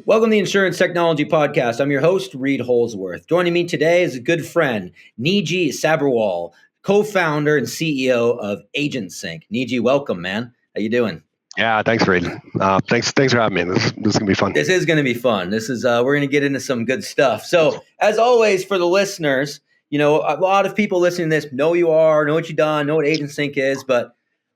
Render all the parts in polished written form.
Welcome to the Insurance Technology Podcast. I'm your host, Reid Holsworth. Joining me today is a good friend, Niji Sabharwal, co-founder and CEO of AgentSync. Niji, welcome, man. How you doing? Yeah, thanks, Reid. Thanks for having me. This is gonna be fun. This is going to be fun. We're going to get into some good stuff. So, as always, for the listeners, a lot of people listening to this know who you are, know what you've done, know what AgentSync is, but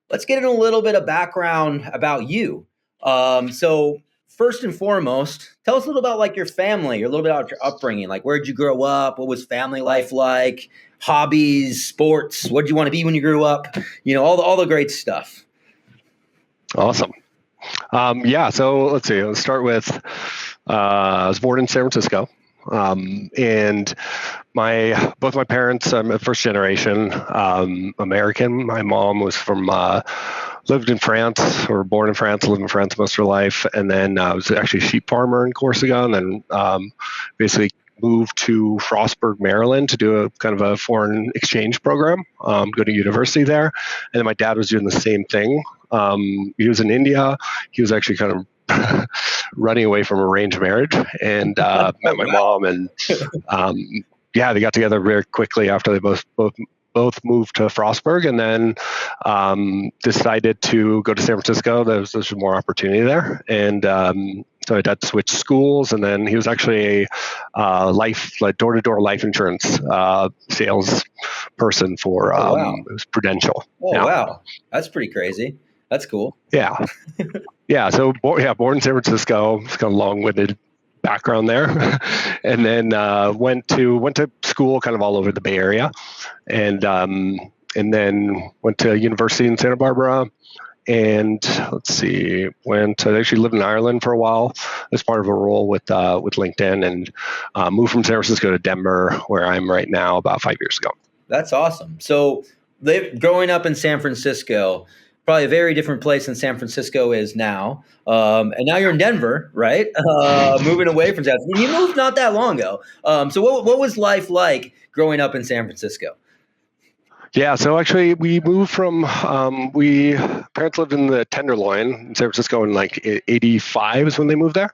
let's get into a little bit of background about you. So first and foremost, tell us a little about like your family, a little bit about your upbringing. Like, where'd you grow up? What was family life like? Hobbies, sports? What did you want to be when you grew up? All the great stuff. Awesome. So let's see. Let's start with, I was born in San Francisco. And both my parents, I'm a first generation American. My mom was lived in France, or born in France, lived in France most of her life. And then I was actually a sheep farmer in Corsica, and then basically moved to Frostburg, Maryland to do a kind of a foreign exchange program, go to university there. And then my dad was doing the same thing. He was in India. He was actually kind of running away from arranged marriage, and met my mom, and they got together very quickly after they both moved to Frostburg, and then decided to go to San Francisco. There was more opportunity there, and so my dad switched schools, and then he was actually a door-to-door life insurance sales person for it was Prudential. Oh, yeah. Wow, that's pretty crazy. That's cool. Yeah. Yeah. So, born in San Francisco. It's kind of long-winded background there, and then went to school kind of all over the Bay Area, and then went to university in Santa Barbara. And I actually lived in Ireland for a while as part of a role with LinkedIn, and moved from San Francisco to Denver, where I'm right now, about 5 years ago. That's awesome. So, growing up in San Francisco, probably a very different place than San Francisco is now. And now you're in Denver, right? Moving away from San Francisco. You moved not that long ago. So what was life like growing up in San Francisco? Yeah, so actually we moved from, parents lived in the Tenderloin in San Francisco in like 85 is when they moved there.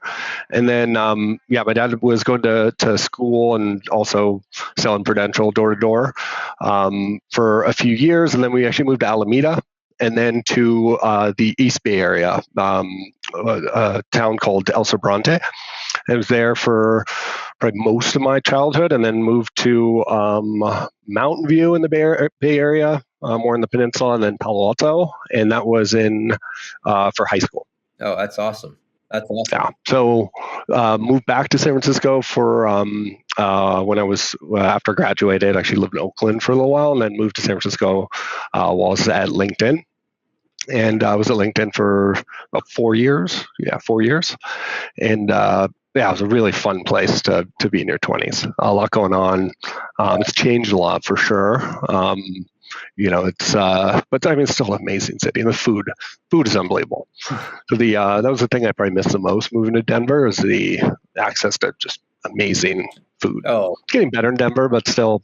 And then, my dad was going to school and also selling Prudential door to door for a few years. And then we actually moved to Alameda, and then to the East Bay Area, a town called El Sobrante. I was there for probably most of my childhood, and then moved to Mountain View in the Bay Area, more in the peninsula, and then Palo Alto, and that was for high school. Oh, that's awesome. That's awesome. Yeah. So moved back to San Francisco for when I was after I graduated. Actually lived in Oakland for a little while, and then moved to San Francisco while I was at LinkedIn. And I was at LinkedIn for about 4 years. Yeah, 4 years. And it was a really fun place to be in your 20s. A lot going on. It's changed a lot for sure. It's but I mean, it's still an amazing city, and the food is unbelievable. So that was the thing I probably missed the most moving to Denver, is the access to just amazing food. Oh, it's getting better in Denver, but still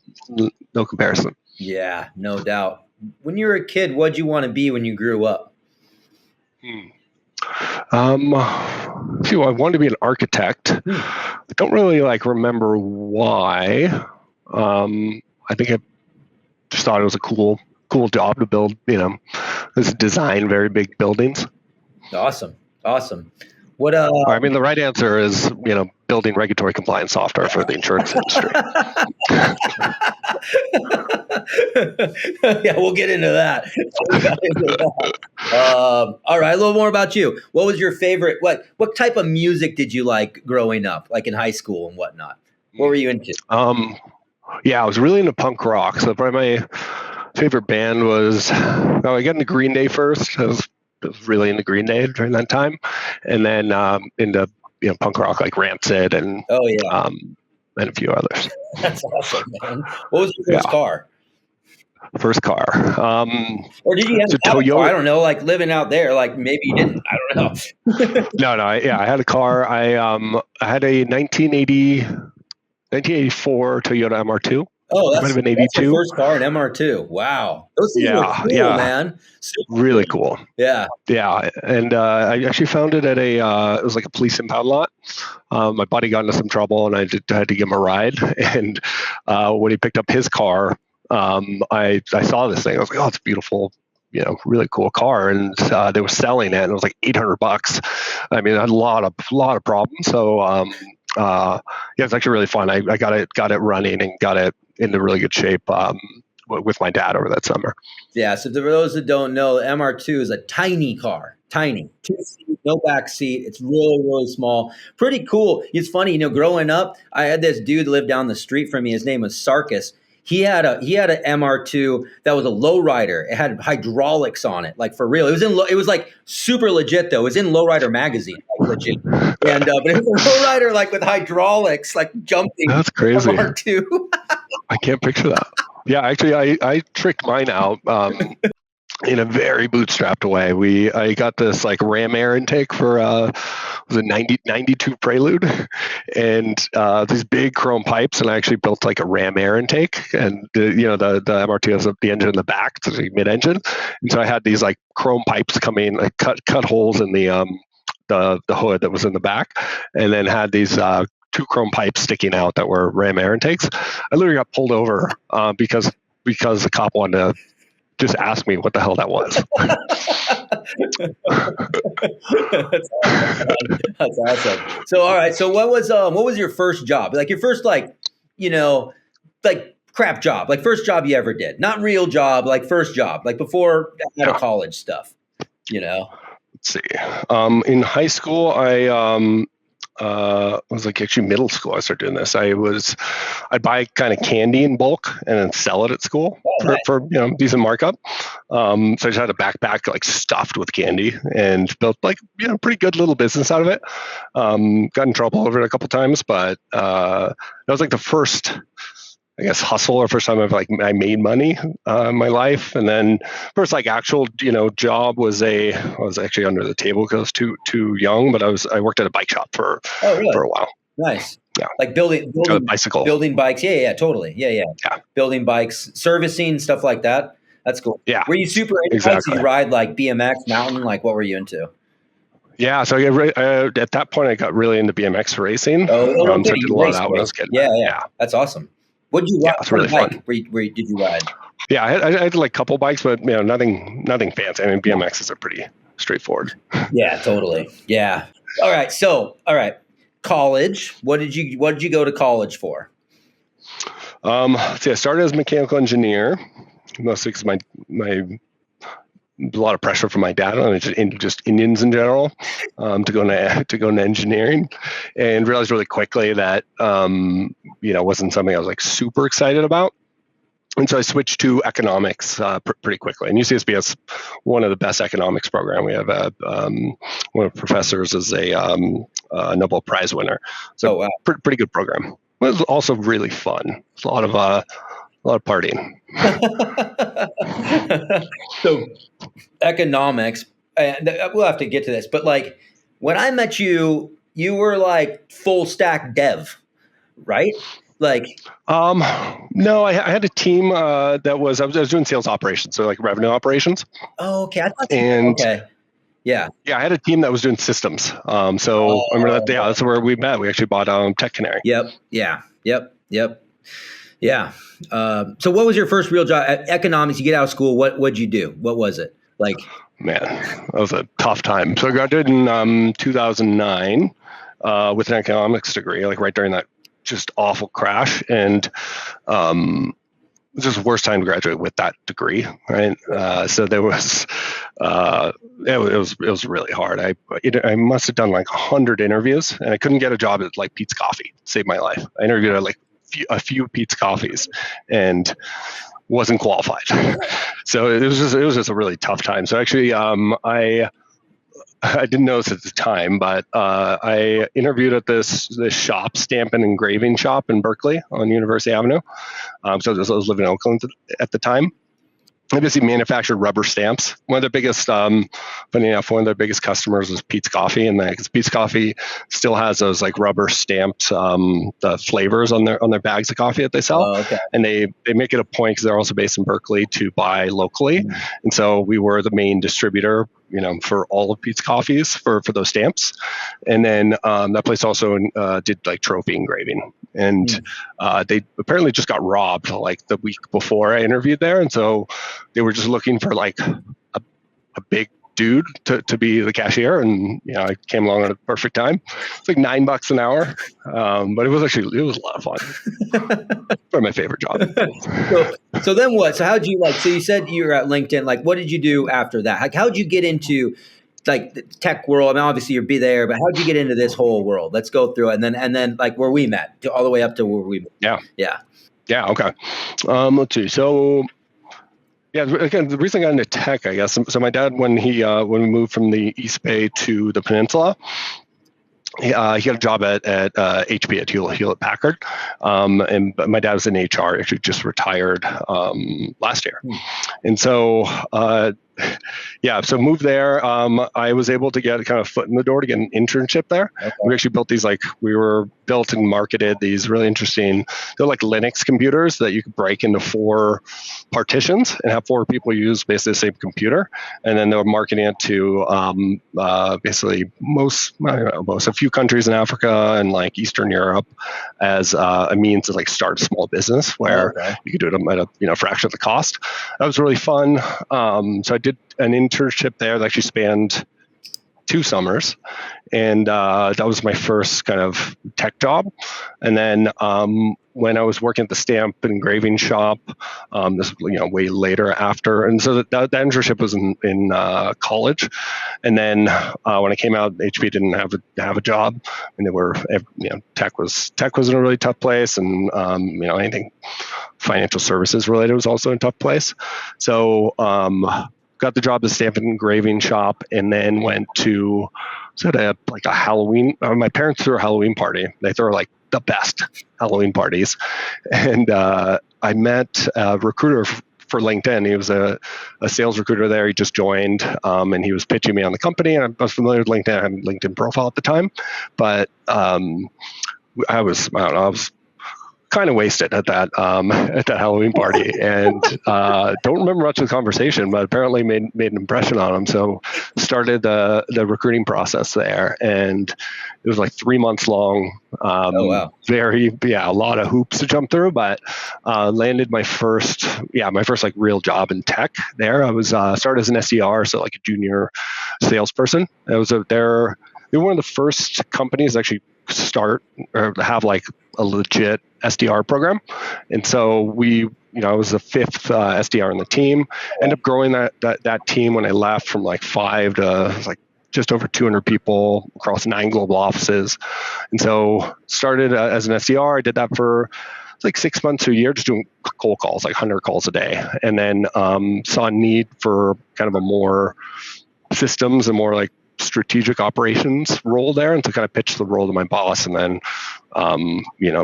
no comparison. Yeah, no doubt. When you were a kid, what'd you want to be when you grew up? I wanted to be an architect. I don't really remember why. I think I just thought it was a cool job to build, design very big buildings. Awesome. What? I mean, the right answer is, building regulatory compliance software for the insurance industry. Yeah, we'll get into that. All right, a little more about you. What was your favorite? What type of music did you like growing up, like in high school and whatnot? What were you into? I was really into punk rock. So probably my favorite band was, I got into Green Day first. I was really into Green Day during that time, and then into punk rock like Rancid and and a few others. That's awesome, man. What was your first car? First car. Or did you have a car? I don't know, like living out there, like maybe you didn't. I don't know. No. I had a car. I had a 1984 Toyota MR2. Oh, It might have been that's your 82. first car, an MR2. Wow. Those things were Yeah, cool, yeah, man. Super really cool. cool. Yeah. Yeah, and I actually found it at it was like a police impound lot. My buddy got into some trouble, and had to give him a ride. And when he picked up his car, I saw this thing. I was like, oh, it's beautiful, really cool car. And they were selling it, and it was like $800. I mean, it had a lot of problems. So yeah, it's actually really fun. I got it running and got it into really good shape with my dad over that summer. Yeah. So for those that don't know, the MR2 is a tiny car, tiny, 2 seat, no back seat. It's really, really small. Pretty cool. It's funny, growing up, I had this dude live down the street from me. His name was Sarkis. He had an MR2 that was a lowrider. It had hydraulics on it, like for real. It was like super legit though. It was in Lowrider magazine, like legit. And but it was a lowrider like with hydraulics, like jumping. That's crazy. MR2. I can't picture that. Yeah, actually, I tricked mine out in a very bootstrapped way. I got this like Ram air intake for was a 92 Prelude, and these big chrome pipes, and I actually built like a Ram air intake, and the MR2 has the engine in the back, it's like mid-engine, and so I had these like chrome pipes coming, like cut holes in the hood that was in the back, and then had these 2 chrome pipes sticking out that were Ram air intakes. I literally got pulled over because the cop wanted to just ask me what the hell that was. That's awesome. That's awesome. So all right. So what was your first job? Like your first like crap job, like first job you ever did, not real job, like first job, like before out of college stuff. Let's see. In high school, was like actually middle school. I started doing this. I'd buy kind of candy in bulk and then sell it at school for decent markup. So I just had a backpack like stuffed with candy and built like pretty good little business out of it. Got in trouble over it a couple times, but that was like the first, I guess, hustle or first time I made money in my life. And then first like actual job was I was actually under the table because I was too young, but I worked at a bike shop for a while. Nice. Yeah. Like building bicycle. Building bikes. Yeah, totally. Yeah. Building bikes, servicing, stuff like that. That's cool. Yeah. Were you super into exactly. Did you ride like BMX, mountain? Like what were you into? Yeah, so at that point I got really into BMX racing. So I did a lot of that when I was a kid. Yeah. That's awesome. What did you ride? Yeah, it's really fun. Where did you ride? Yeah, I had like a couple bikes, but nothing fancy. I mean, BMXs are pretty straightforward. Yeah, totally. Yeah. All right. College. What did you go to college for? I started as a mechanical engineer, mostly because my a lot of pressure from my dad on just Indians in general to go into engineering, and realized really quickly that wasn't something I was like super excited about. And so I switched to economics pretty quickly. And UCSB has one of the best economics program. We have one of the professors is a Nobel Prize winner. So pretty good program. It was also really fun. It's a lot of partying. So economics, and we'll have to get to this, but like when I met you, you were like full stack dev, right? Like, no, I had a team that I was doing sales operations, so like revenue operations. Oh, okay. I thought okay. Yeah. Yeah, I had a team that was doing systems. Remember that? Yeah, that's where we met. We actually bought Tech Canary. Yep. Yeah. So what was your first real job? Economics, you get out of school, what'd you do? What was it? Like, man, that was a tough time. So I graduated in 2009 with an economics degree, like right during that just awful crash. And it was just the worst time to graduate with that degree, right? So there was, it was really hard. I must have done like 100 interviews, and I couldn't get a job at like Pete's Coffee. Saved my life. I interviewed at like a few Pete's Coffees and wasn't qualified. So it was just a really tough time. So actually, I didn't know this at the time, but I interviewed at this shop, stamp and engraving shop in Berkeley on University Avenue. So I was living in Oakland at the time. they basically manufactured rubber stamps. One of their biggest, funny enough, one of their biggest customers was Pete's Coffee, and because Pete's Coffee still has those like rubber stamped the flavors on their bags of coffee that they sell, okay. and they make it a point because they're also based in Berkeley to buy locally, and so we were the main distributor, for all of Pete's Coffees for those stamps, and then that place also did like trophy engraving, and they apparently just got robbed like the week before I interviewed there, and so they were just looking for like a big dude to be the cashier, and I came along at a perfect time. It's like $9 an hour, but it was a lot of fun. Probably my favorite job. So then what? So how'd you so you said you were at LinkedIn. Like, what did you do after that? Like, how'd you get into like the tech world? I mean, obviously you'd be there, but how'd you get into this whole world? Let's go through it, and then like where we met, all the way up to where we met. Yeah. Okay. Let's see. So. Yeah, again, the reason I got into tech, I guess. So my dad, when we moved from the East Bay to the Peninsula, he got a job at HP at Hewlett Packard, and my dad was in HR. Actually, just retired last year, and so. So moved there. I was able to get kind of foot in the door to get an internship there. Okay. We actually built we were built and marketed these really interesting, they're like Linux computers that you could break into 4 partitions and have 4 people use basically the same computer. And then they were marketing it to basically a few countries in Africa and like Eastern Europe as a means to like start a small business where you could do it at a fraction of the cost. That was really fun. So I did an internship there that actually spanned 2 summers, and that was my first kind of tech job. And then when I was working at the stamp and engraving shop, this way later after, and so that internship was in college. And then when I came out, HP didn't have a job, and they were tech was in a really tough place, and anything financial services related was also in a tough place. So got the job at the stamp and engraving shop, and then went to a Halloween. My parents threw a Halloween party. They throw like the best Halloween parties, and I met a recruiter for LinkedIn. He was a sales recruiter there. He just joined, and he was pitching me on the company. And I was familiar with LinkedIn. I had a LinkedIn profile at the time, but I was kind of wasted at that Halloween party, and don't remember much of the conversation, but apparently made an impression on him. So started the recruiting process there, and it was like 3 months long. A lot of hoops to jump through, but landed my first like real job in tech there. I was started as an SDR, so like a junior salesperson. They were one of the first companies to actually start or have like a legit SDR program. And so I was the 5th SDR on the team. Ended up growing that team when I left from like 5 to like just over 200 people across 9 global offices. And so started as an SDR. I did that for like 6 months to a year, just doing cold calls, like 100 calls a day. And then saw a need for kind of a more systems and more like strategic operations role there, and to kind of pitch the role to my boss. And then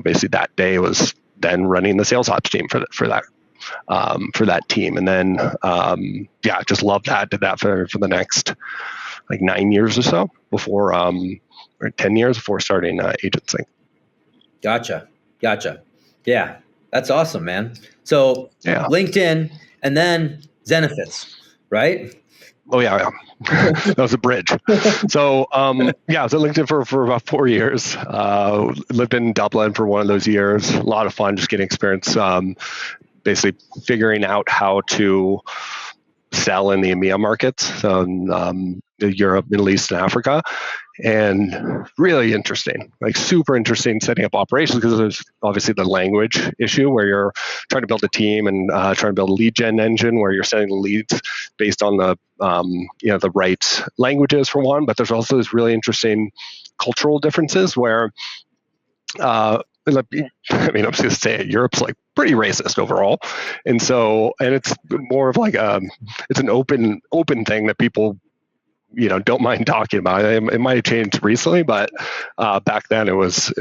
basically that day was then running the sales ops team for that team. And then just loved that. Did that for the next like 9 years or so before or 10 years before starting AgentSync. Gotcha. Yeah, that's awesome, man. So LinkedIn and then Zenefits, right? Oh yeah. That was a bridge. So I was at LinkedIn for about 4 years. Lived in Dublin for one of those years. A lot of fun, just getting experience, basically figuring out how to sell in the EMEA markets, so Europe, Middle East, and Africa. And really interesting, like super interesting setting up operations, because there's obviously the language issue where you're trying to build a team and trying to build a lead gen engine where you're sending the leads based on the the right languages for one, but there's also this really interesting cultural differences where I'm just going to say it, Europe's like pretty racist overall. And it's more of like it's an open thing that people don't mind talking about. It might have changed recently, but back then it was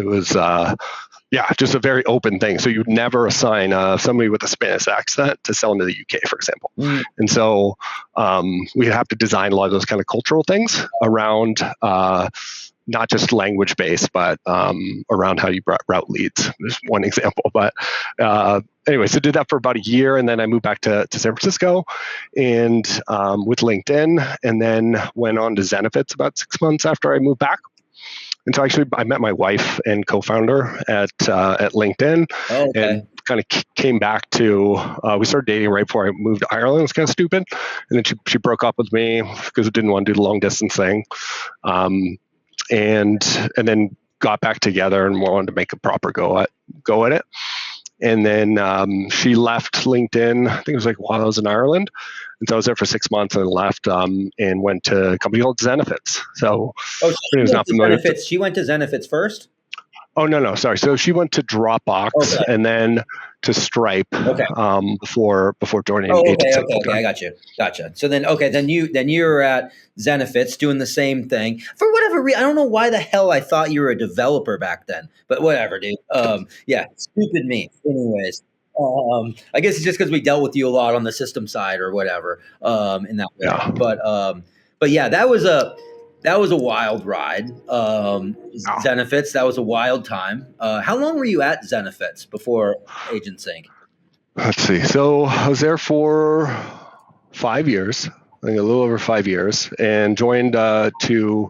yeah, just a very open thing. So you'd never assign somebody with a Spanish accent to sell into the UK, for example. And so we have to design a lot of those kind of cultural things around not just language based, but around how you route leads. There's one example, but anyway, so did that for about a year, and then I moved back to San Francisco, and with LinkedIn, and then went on to Zenefits about 6 months after I moved back. And so actually, I met my wife and co-founder at LinkedIn, and kind of came back to. We started dating right before I moved to Ireland. It was kind of stupid, and then she broke up with me because I didn't want to do the long distance thing. And then got back together and wanted to make a proper go at it. And then she left LinkedIn, I think it was like while I was in Ireland. And so I was there for 6 months and left and went to a company called Zenefits. So she was not familiar. She went to Zenefits first? Oh, no. Sorry. So she went to Dropbox and then to Stripe before joining AgentSync. Okay. I got you. Gotcha. So then you were at Zenefits doing the same thing. For whatever reason, I don't know why the hell I thought you were a developer back then, but whatever, dude. Stupid me. Anyways, I guess it's just because we dealt with you a lot on the system side or whatever in that way. Yeah. But yeah, that was a wild ride. Zenefits, that was a wild time. How long were you at Zenefits before AgentSync? Let's see. So I was there for 5 years, I think a little over 5 years, and joined to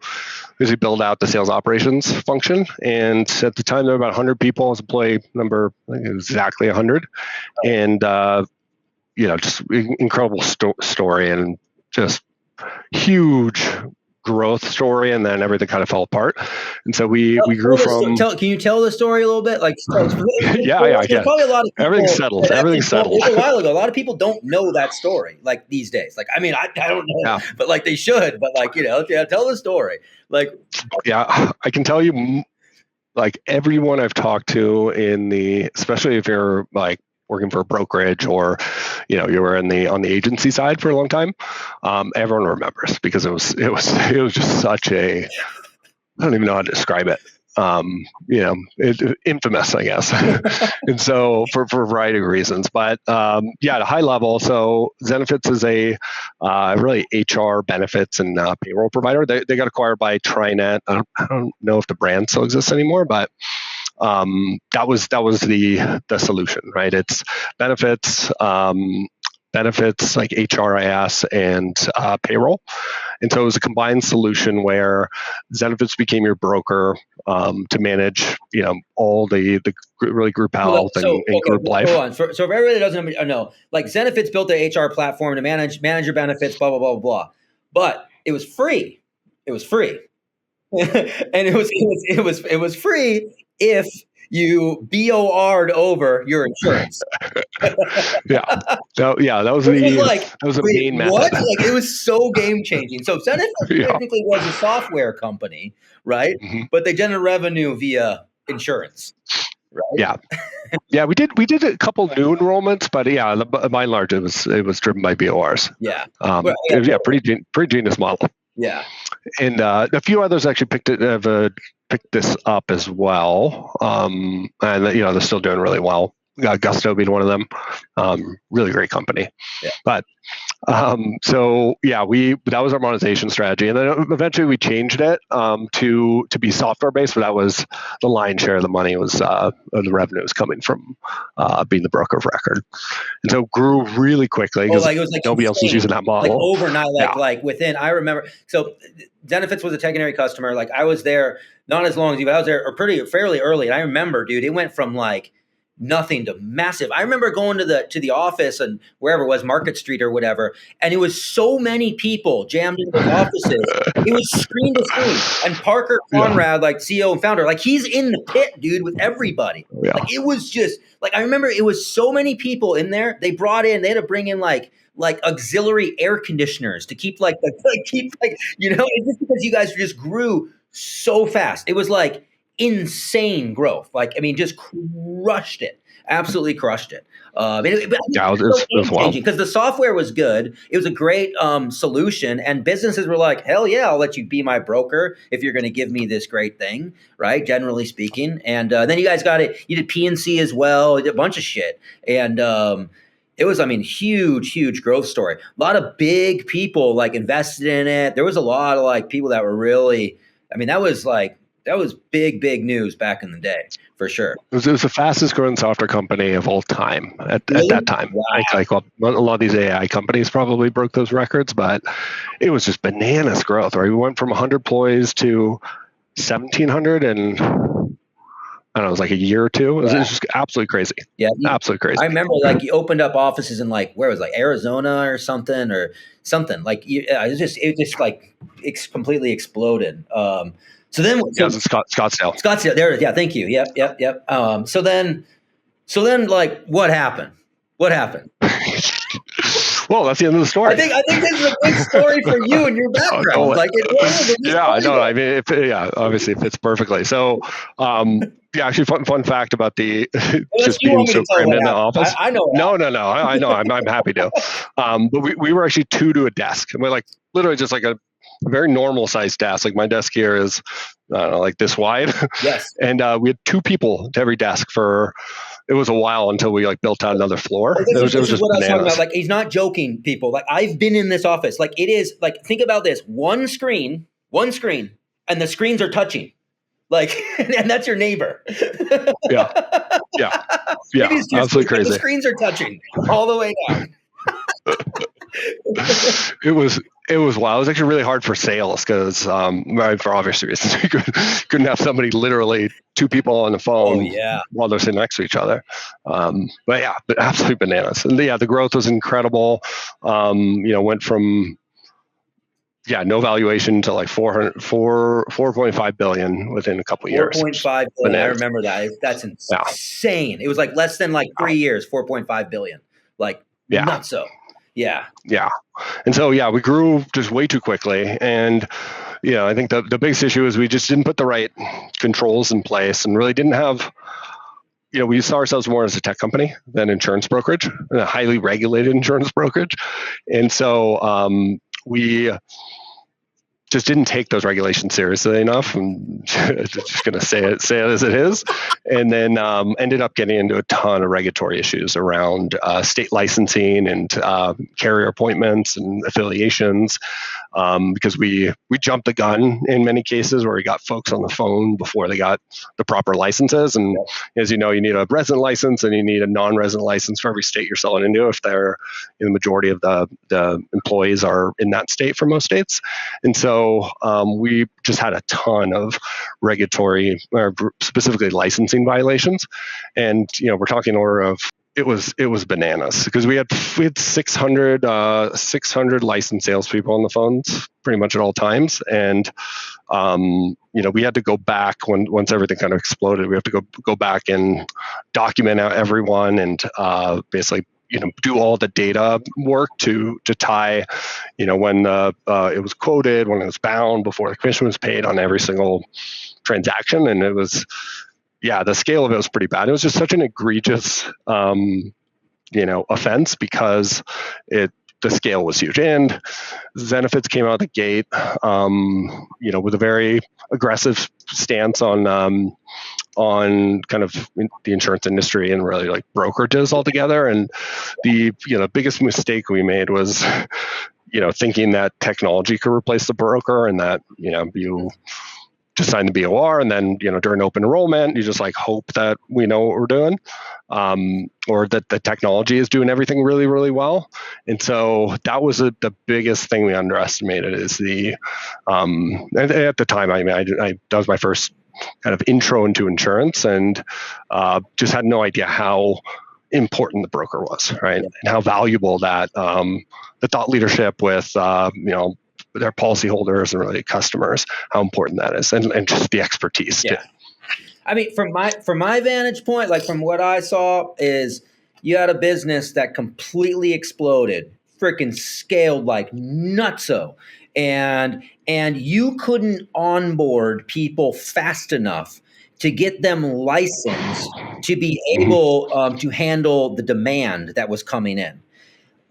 basically build out the sales operations function. And at the time, there were about 100 people. I was employee number, I think it was exactly 100. And, just incredible story and just huge growth story, and then everything kind of fell apart. And so we grew from. Can you tell the story a little bit? Like, yeah. Probably a lot of people, everything's settled. Everything's settled. It was a while ago. A lot of people don't know that story. Like these days. Like, I mean, I don't know, but like they should. But like tell the story. Like, yeah, I can tell you. Like everyone I've talked to especially if you're like working for a brokerage or you were on the agency side for a long time, everyone remembers because it was just such a, I don't even know how to describe it. Infamous, I guess. And so for a variety of reasons, but at a high level, so Zenefits is a really HR benefits and payroll provider. They got acquired by TriNet. I don't know if the brand still exists anymore, but that was the solution, right? It's benefits like HRIS and payroll. And so it was a combined solution where Zenefits became your broker to manage, all the really group health and group life. Hold on. So for everybody that doesn't know, like Zenefits built their HR platform to manage your benefits, blah, blah, blah, blah. But it was free. It was free. And it was free if you BOR'd over your insurance. That was a main method. What? Like, it was so game changing. So Zenefits technically was a software company, right? Mm-hmm. But they generated revenue via insurance. Right? Yeah. We did a couple new enrollments, but by and large, it was driven by BORs. Yeah. Pretty genius model. Yeah. And a few others actually picked this up as well, and they're still doing really well. Gusto being one of them, really great company. Yeah. But that was our monetization strategy, and then eventually we changed it to be software based. But that was the lion's share of the money was the revenue was coming from being the broker of record, and so grew really quickly because nobody else was using that model. Like overnight, like within. I remember. So Zenefits was a secondary customer. Like I was there not as long as you, but I was there fairly early, and I remember, dude, it went from like nothing to massive. I remember going to the office and wherever it was, Market Street or whatever, and it was so many people jammed into the offices. It was screen to screen. And Parker Conrad, like CEO and founder, like he's in the pit, dude, with everybody. Yeah. Like it was just like I remember it was so many people in there. They had to bring in like auxiliary air conditioners to keep it's just because you guys just grew so fast. It was like insane growth. Like, I mean, just crushed it. Absolutely crushed it. Yeah, It's so it was game wild. changing because the software was good. It was a great solution, and businesses were like, "Hell yeah, I'll let you be my broker if you're going to give me this great thing." Right? Generally speaking, and then you guys got it. You did PNC as well. You did a bunch of shit, and it was, I mean, huge growth story. A lot of big people like invested in it. There was a lot of like people that were really. I mean, that was big news back in the day for sure. It was the fastest growing software company of all time at Really? that time. Wow. Like a lot of these AI companies probably broke those records, but it was just bananas growth, right? We went from 100 employees to 1,700 and I don't know, it was like a year or two. It was just absolutely crazy. Yeah. Absolutely crazy. I remember like you opened up offices in like, where was it, like Arizona or something like it just like completely exploded. So then, Yeah, it was in Scottsdale. Scottsdale, there, yeah, thank you. Yep. So then like what happened? What happened? Well, that's the end of the story. I think this is a good story for you and your background. Totally. Like it was. Yeah, no, I mean, obviously it fits perfectly. So, yeah, actually, fun fact about the just being so crammed in the office. I know. No, I know. I'm happy to. But we were actually two to a desk, and we're like literally just like a very normal sized desk. Like my desk here is, I don't know, like this wide. Yes. And we had two people to every desk for. It was a while until we like built out another floor. This is what I was talking about. Like he's not joking, people. Like I've been in this office. Like it is like, think about this: one screen, and the screens are touching. Like, and that's your neighbor. Yeah. Absolutely crazy. The screens are touching all the way down. It was wild. It was actually really hard for sales because, for obvious reasons, we couldn't have somebody literally two people on the phone while they're sitting next to each other. But absolutely bananas. And the growth was incredible. Went from no valuation to like 4.5 billion within a couple of years. 4.5 billion. I remember that. That's insane. It was like less than like 3 years, 4.5 billion. Like not so. Yeah. And so, we grew just way too quickly. And, I think the biggest issue is we just didn't put the right controls in place and really didn't have, we saw ourselves more as a tech company than insurance brokerage, a highly regulated insurance brokerage. And so we just didn't take those regulations seriously enough. I'm just going to say it as it is. And then ended up getting into a ton of regulatory issues around state licensing and carrier appointments and affiliations because we jumped the gun in many cases where we got folks on the phone before they got the proper licenses. And as you know, you need a resident license and you need a non-resident license for every state you're selling into if they're the majority of the employees are in that state for most states. And so we just had a ton of regulatory, or specifically licensing violations, and we're talking order of it was bananas because we had 600 licensed salespeople on the phones pretty much at all times, and we had to go back once everything kind of exploded. We have to go back and document out everyone and basically do all the data work to tie, when it was quoted, when it was bound, before the commission was paid on every single transaction. And it was, the scale of it was pretty bad. It was just such an egregious, offense because the scale was huge. And Zenefits came out the gate, with a very aggressive stance on kind of the insurance industry and really like brokerages altogether. And the biggest mistake we made was thinking that technology could replace the broker and that you just sign the BOR and then during open enrollment you just like hope that we know what we're doing or that the technology is doing everything really, really well. And so that was the biggest thing we underestimated is at the time, I that was my first kind of intro into insurance and just had no idea how important the broker was, right? And how valuable that the thought leadership with their policyholders and really customers, how important that is, and just the expertise. Yeah. I mean, from my vantage point, like from what I saw, is you had a business that completely exploded, freaking scaled like nutso, and you couldn't onboard people fast enough to get them licensed to be Mm-hmm. able to handle the demand that was coming in.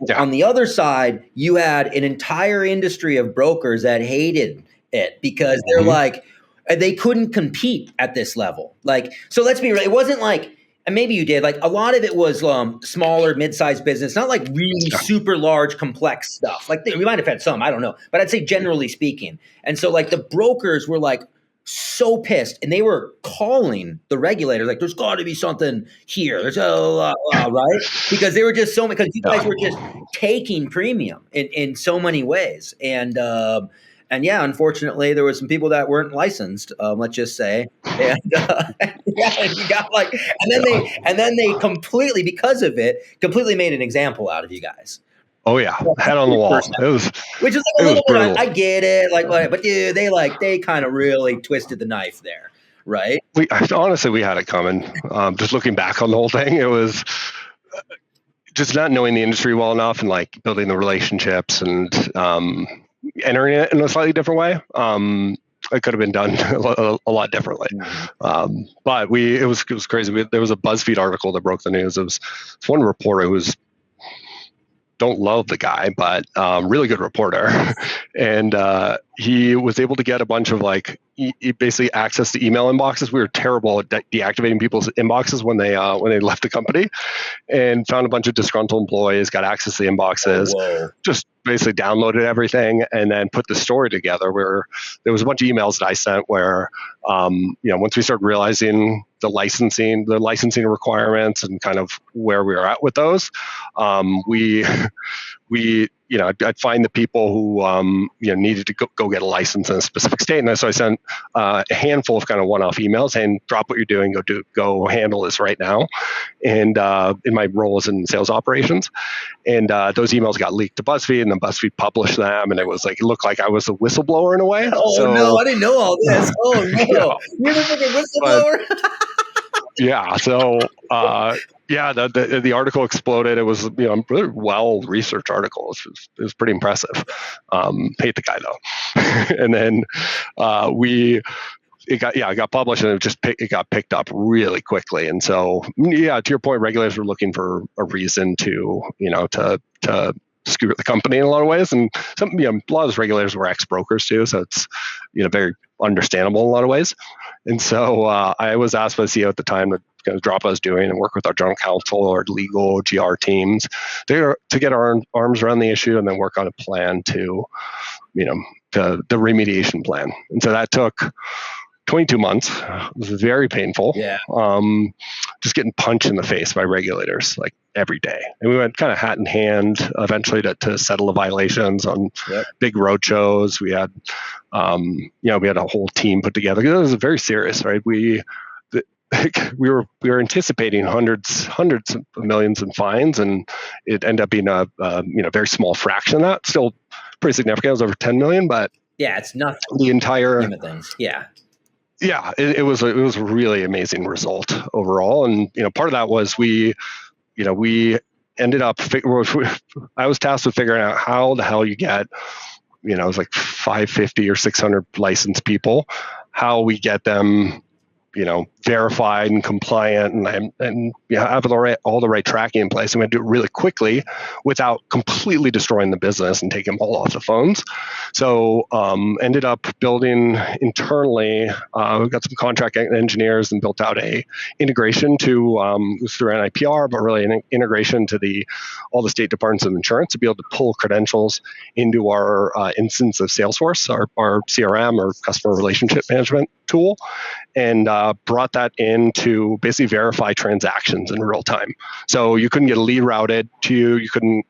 Yeah. On the other side, you had an entire industry of brokers that hated it because they're like, they couldn't compete at this level. Like, so let's be real. It wasn't like, and maybe you did, like a lot of it was smaller, mid-sized business, not like really super large, complex stuff. Like we might have had some, I don't know, but I'd say generally speaking. And so like the brokers were like so pissed, and they were calling the regulators like, "There's got to be something here." There's right, because they were just so, because you guys were just taking premium in so many ways, and yeah, unfortunately, there was some people that weren't licensed. Let's just say, and yeah, you got like, and then they completely, because of it, completely made an example out of you guys. Oh yeah, head on the wall. Which is like a little bit. I get it, like, but dude, they kind of really twisted the knife there, right? Honestly, we had it coming. Just looking back on the whole thing, it was just not knowing the industry well enough and like building the relationships and entering it in a slightly different way. It could have been done a lot differently. But it was crazy. There was a BuzzFeed article that broke the news. It's one reporter who was, don't love the guy, but really good reporter. And he was able to get a bunch of like, he basically access to email inboxes. We were terrible at deactivating people's inboxes when they left the company, and found a bunch of disgruntled employees, got access to the inboxes, just basically downloaded everything, and then put the story together where there was a bunch of emails that I sent where, once we started realizing the licensing requirements and kind of where we were at with those, I'd find the people who needed to go get a license in a specific state, and so I sent a handful of kind of one-off emails saying, "Drop what you're doing, go handle this right now." And in my role as in sales operations, and those emails got leaked to BuzzFeed, and then BuzzFeed published them, and it looked like I was a whistleblower in a way. Oh no, I didn't know all this. Oh no, you're the freaking whistleblower. Yeah. So, the article exploded. It was, a really well researched article. It was pretty impressive. Hate the guy though. And then it got published, and it got picked up really quickly. And so, to your point, regulators were looking for a reason to screw the company in a lot of ways. And a lot of those regulators were ex-brokers too. So it's, very understandable in a lot of ways. And so I was asked by the CEO at the time to kind of drop what I was doing and work with our general counsel or legal GR teams to get our arms around the issue, and then work on a plan to the remediation plan. And so that took 22 months. It was very painful. Yeah. Just getting punched in the face by regulators like every day. And we went kind of hat in hand eventually to settle the violations on big road shows. We had, we had a whole team put together. It was very serious, right? We were anticipating hundreds of millions in fines, and it ended up being a very small fraction of that. Still pretty significant. It was over 10 million, but yeah, it's nothing. The entire things. Yeah. Yeah, it was a really amazing result overall, and part of that was we ended up. I was tasked with figuring out how the hell you get, it was like 550 or 600 licensed people, how we get them, verified and compliant and have all the right tracking in place. And we had to do it really quickly without completely destroying the business and taking them all off the phones. So ended up building internally, we got some contract engineers and built out a integration to, it was through NIPR, but really an integration to all the state departments of insurance to be able to pull credentials into our instance of Salesforce, our CRM or customer relationship management tool, and brought that in to basically verify transactions in real time. So you couldn't get a lead routed to you. You couldn't,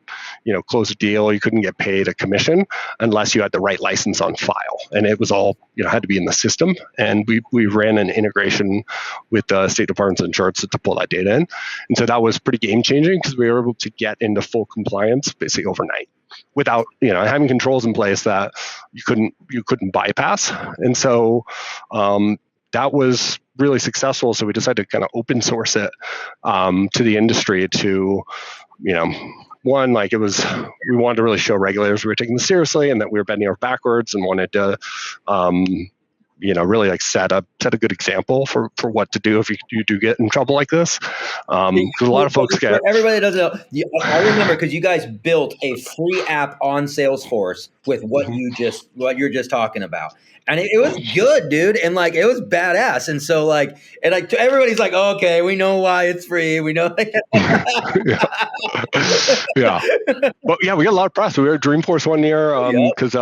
close a deal. You couldn't get paid a commission unless you had the right license on file. And it was all, had to be in the system. And we ran an integration with the State Department's insurance to pull that data in. And so that was pretty game changing because we were able to get into full compliance basically overnight without, having controls in place that you couldn't bypass. And so that was really successful. So we decided to kind of open source it to the industry to, one, we wanted to really show regulators we were taking this seriously and that we were bending over backwards and wanted to, really like set a good example for what to do if you do get in trouble like this. Because a lot of folks get. Everybody doesn't know. I remember because you guys built a free app on Salesforce with what you're just talking about. And it was good, dude. And like, it was badass. And so like, everybody's like, oh, okay, we know why it's free. We know. Yeah. But yeah, we got a lot of press. We were at Dreamforce one year because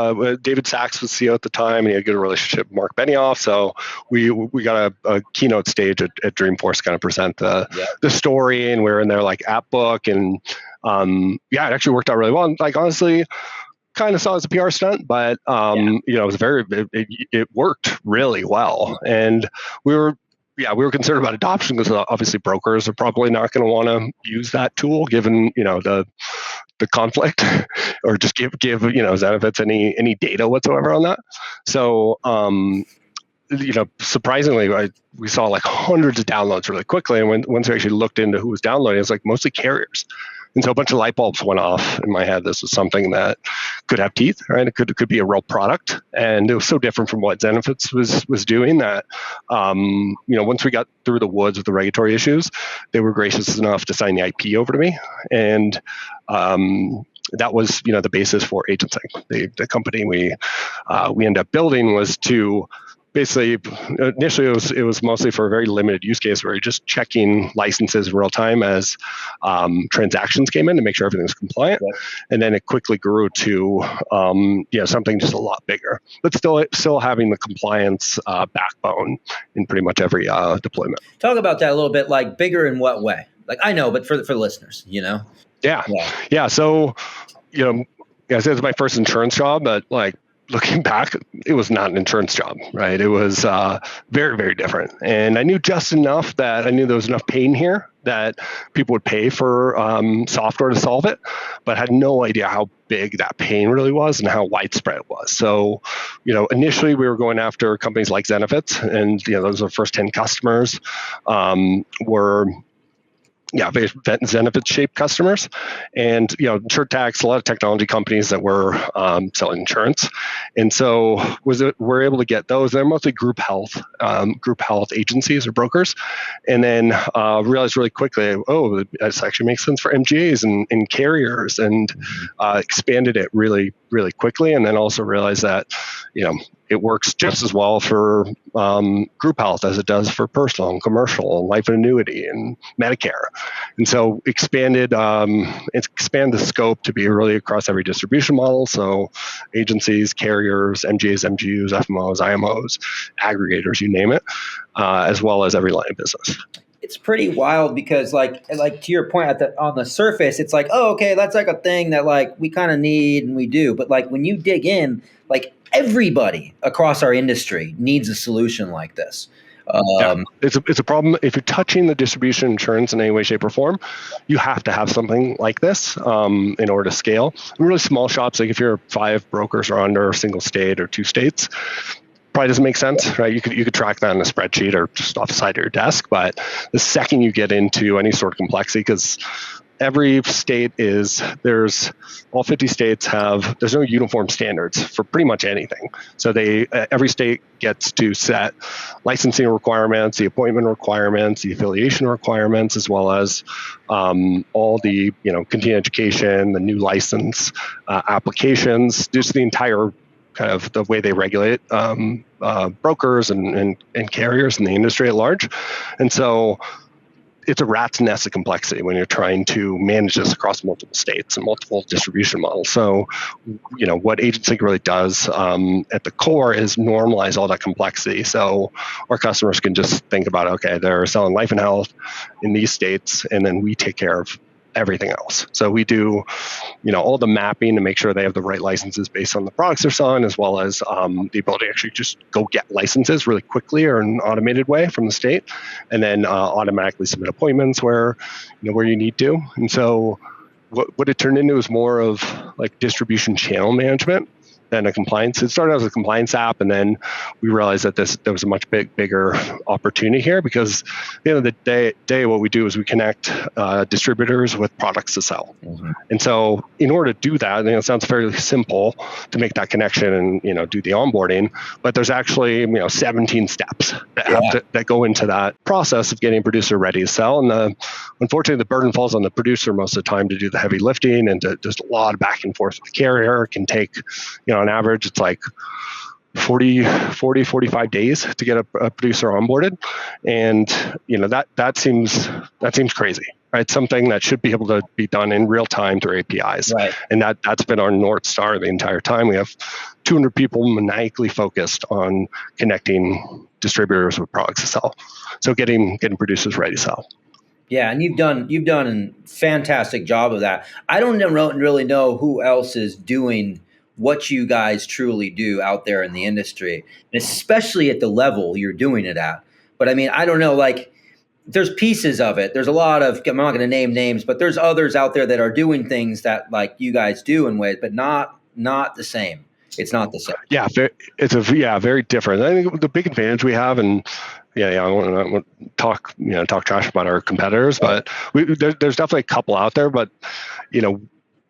David Sachs was CEO at the time, and he had a good relationship with Mark Benioff. So we got a keynote stage at Dreamforce to kind of present the story, and we were in there like app book, and it actually worked out really well. And like honestly, kind of saw it as a PR stunt, but it worked really well, and we were concerned about adoption because obviously brokers are probably not going to want to use that tool given the conflict or just give Zenefits any data whatsoever on that. So surprisingly, we saw like hundreds of downloads really quickly, and once we actually looked into who was downloading, it was like mostly carriers. And so a bunch of light bulbs went off in my head. This was something that could have teeth, right? It could be a real product. And it was so different from what Zenefits was doing that, once we got through the woods with the regulatory issues, they were gracious enough to sign the IP over to me. And that was, the basis for AgentSync. The company we ended up building was to basically, initially it was mostly for a very limited use case where you're just checking licenses in real time as transactions came in to make sure everything was compliant. Yeah. And then it quickly grew to something just a lot bigger, but still having the compliance backbone in pretty much every deployment. Talk about that a little bit, like bigger in what way? Like I know, but for the listeners, Yeah. So, I said it's my first insurance job, but like, looking back, it was not an insurance job, right? It was very, very different. And I knew just enough that I knew there was enough pain here that people would pay for software to solve it, but had no idea how big that pain really was and how widespread it was. So, initially we were going after companies like Zenefits, and those were the first 10 customers were very Zenefits-shaped customers, and InsurTechs, a lot of technology companies that were selling insurance, and so we're able to get those. They're mostly group health agencies or brokers, and then realized really quickly, this actually makes sense for MGAs and carriers, and expanded it really, really quickly, and then also realized that it works just as well for group health as it does for personal and commercial and life and annuity and Medicare. And so expanded the scope to be really across every distribution model. So agencies, carriers, MGAs, MGUs, FMOs, IMOs, aggregators, you name it, as well as every line of business. It's pretty wild because like to your point on the surface, it's like, oh, okay, that's like a thing that like we kind of need and we do. But like when you dig in, like everybody across our industry needs a solution like this. It's a problem. If you're touching the distribution insurance in any way, shape, or form, you have to have something like this in order to scale. And really small shops, like if you're 5 brokers or under a single state or 2 states, probably doesn't make sense, right? You could track that in a spreadsheet or just off the side of your desk. But the second you get into any sort of complexity, because every state all 50 states there's no uniform standards for pretty much anything. So every state gets to set licensing requirements, the appointment requirements, the affiliation requirements, as well as all the continuing education, the new license applications, just the entire kind of the way they regulate brokers and carriers in the industry at large. And so it's a rat's nest of complexity when you're trying to manage this across multiple states and multiple distribution models. So, what AgentSync really does at the core is normalize all that complexity. So our customers can just think about, okay, they're selling life and health in these states, and then we take care of everything else. So we do, all the mapping to make sure they have the right licenses based on the products they're selling, as well as the ability to actually just go get licenses really quickly or in an automated way from the state, and then automatically submit appointments where you need to. And so what it turned into is more of like distribution channel management than a compliance. It started as a compliance app, and then we realized that there was a much bigger opportunity here, because at the end of the day, what we do is we connect distributors with products to sell. Mm-hmm. And so in order to do that, it sounds fairly simple to make that connection and do the onboarding, but there's actually 17 steps that go into that process of getting a producer ready to sell. And unfortunately, the burden falls on the producer most of the time to do the heavy lifting, and just a lot of back and forth with the carrier. It can take, on average, it's like 45 days to get a producer onboarded. And that seems crazy, right? Something that should be able to be done in real time through APIs. Right. And that's been our North Star the entire time. We have 200 people maniacally focused on connecting distributors with products to sell. So getting producers ready to sell. Yeah, and you've done a fantastic job of that. I don't really know who else is doing what you guys truly do out there in the industry, and especially at the level you're doing it at. But I mean, I don't know, like, there's pieces of it. There's a lot of, I'm not going to name names, but there's others out there that are doing things that like you guys do in ways, but not the same. It's not the same. Yeah, it's very different. I think the big advantage we have, and I won't talk trash about our competitors, but there's definitely a couple out there. But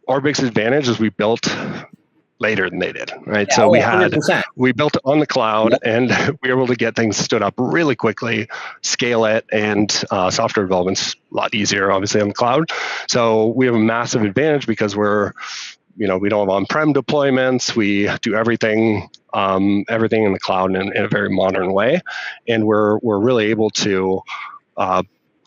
our biggest advantage is we built later than they did, right? Yeah, so we built it on the cloud, and we were able to get things stood up really quickly, scale it, and software development's a lot easier, obviously, on the cloud. So we have a massive advantage because we don't have on-prem deployments. We do everything in the cloud in a very modern way, and we're really able to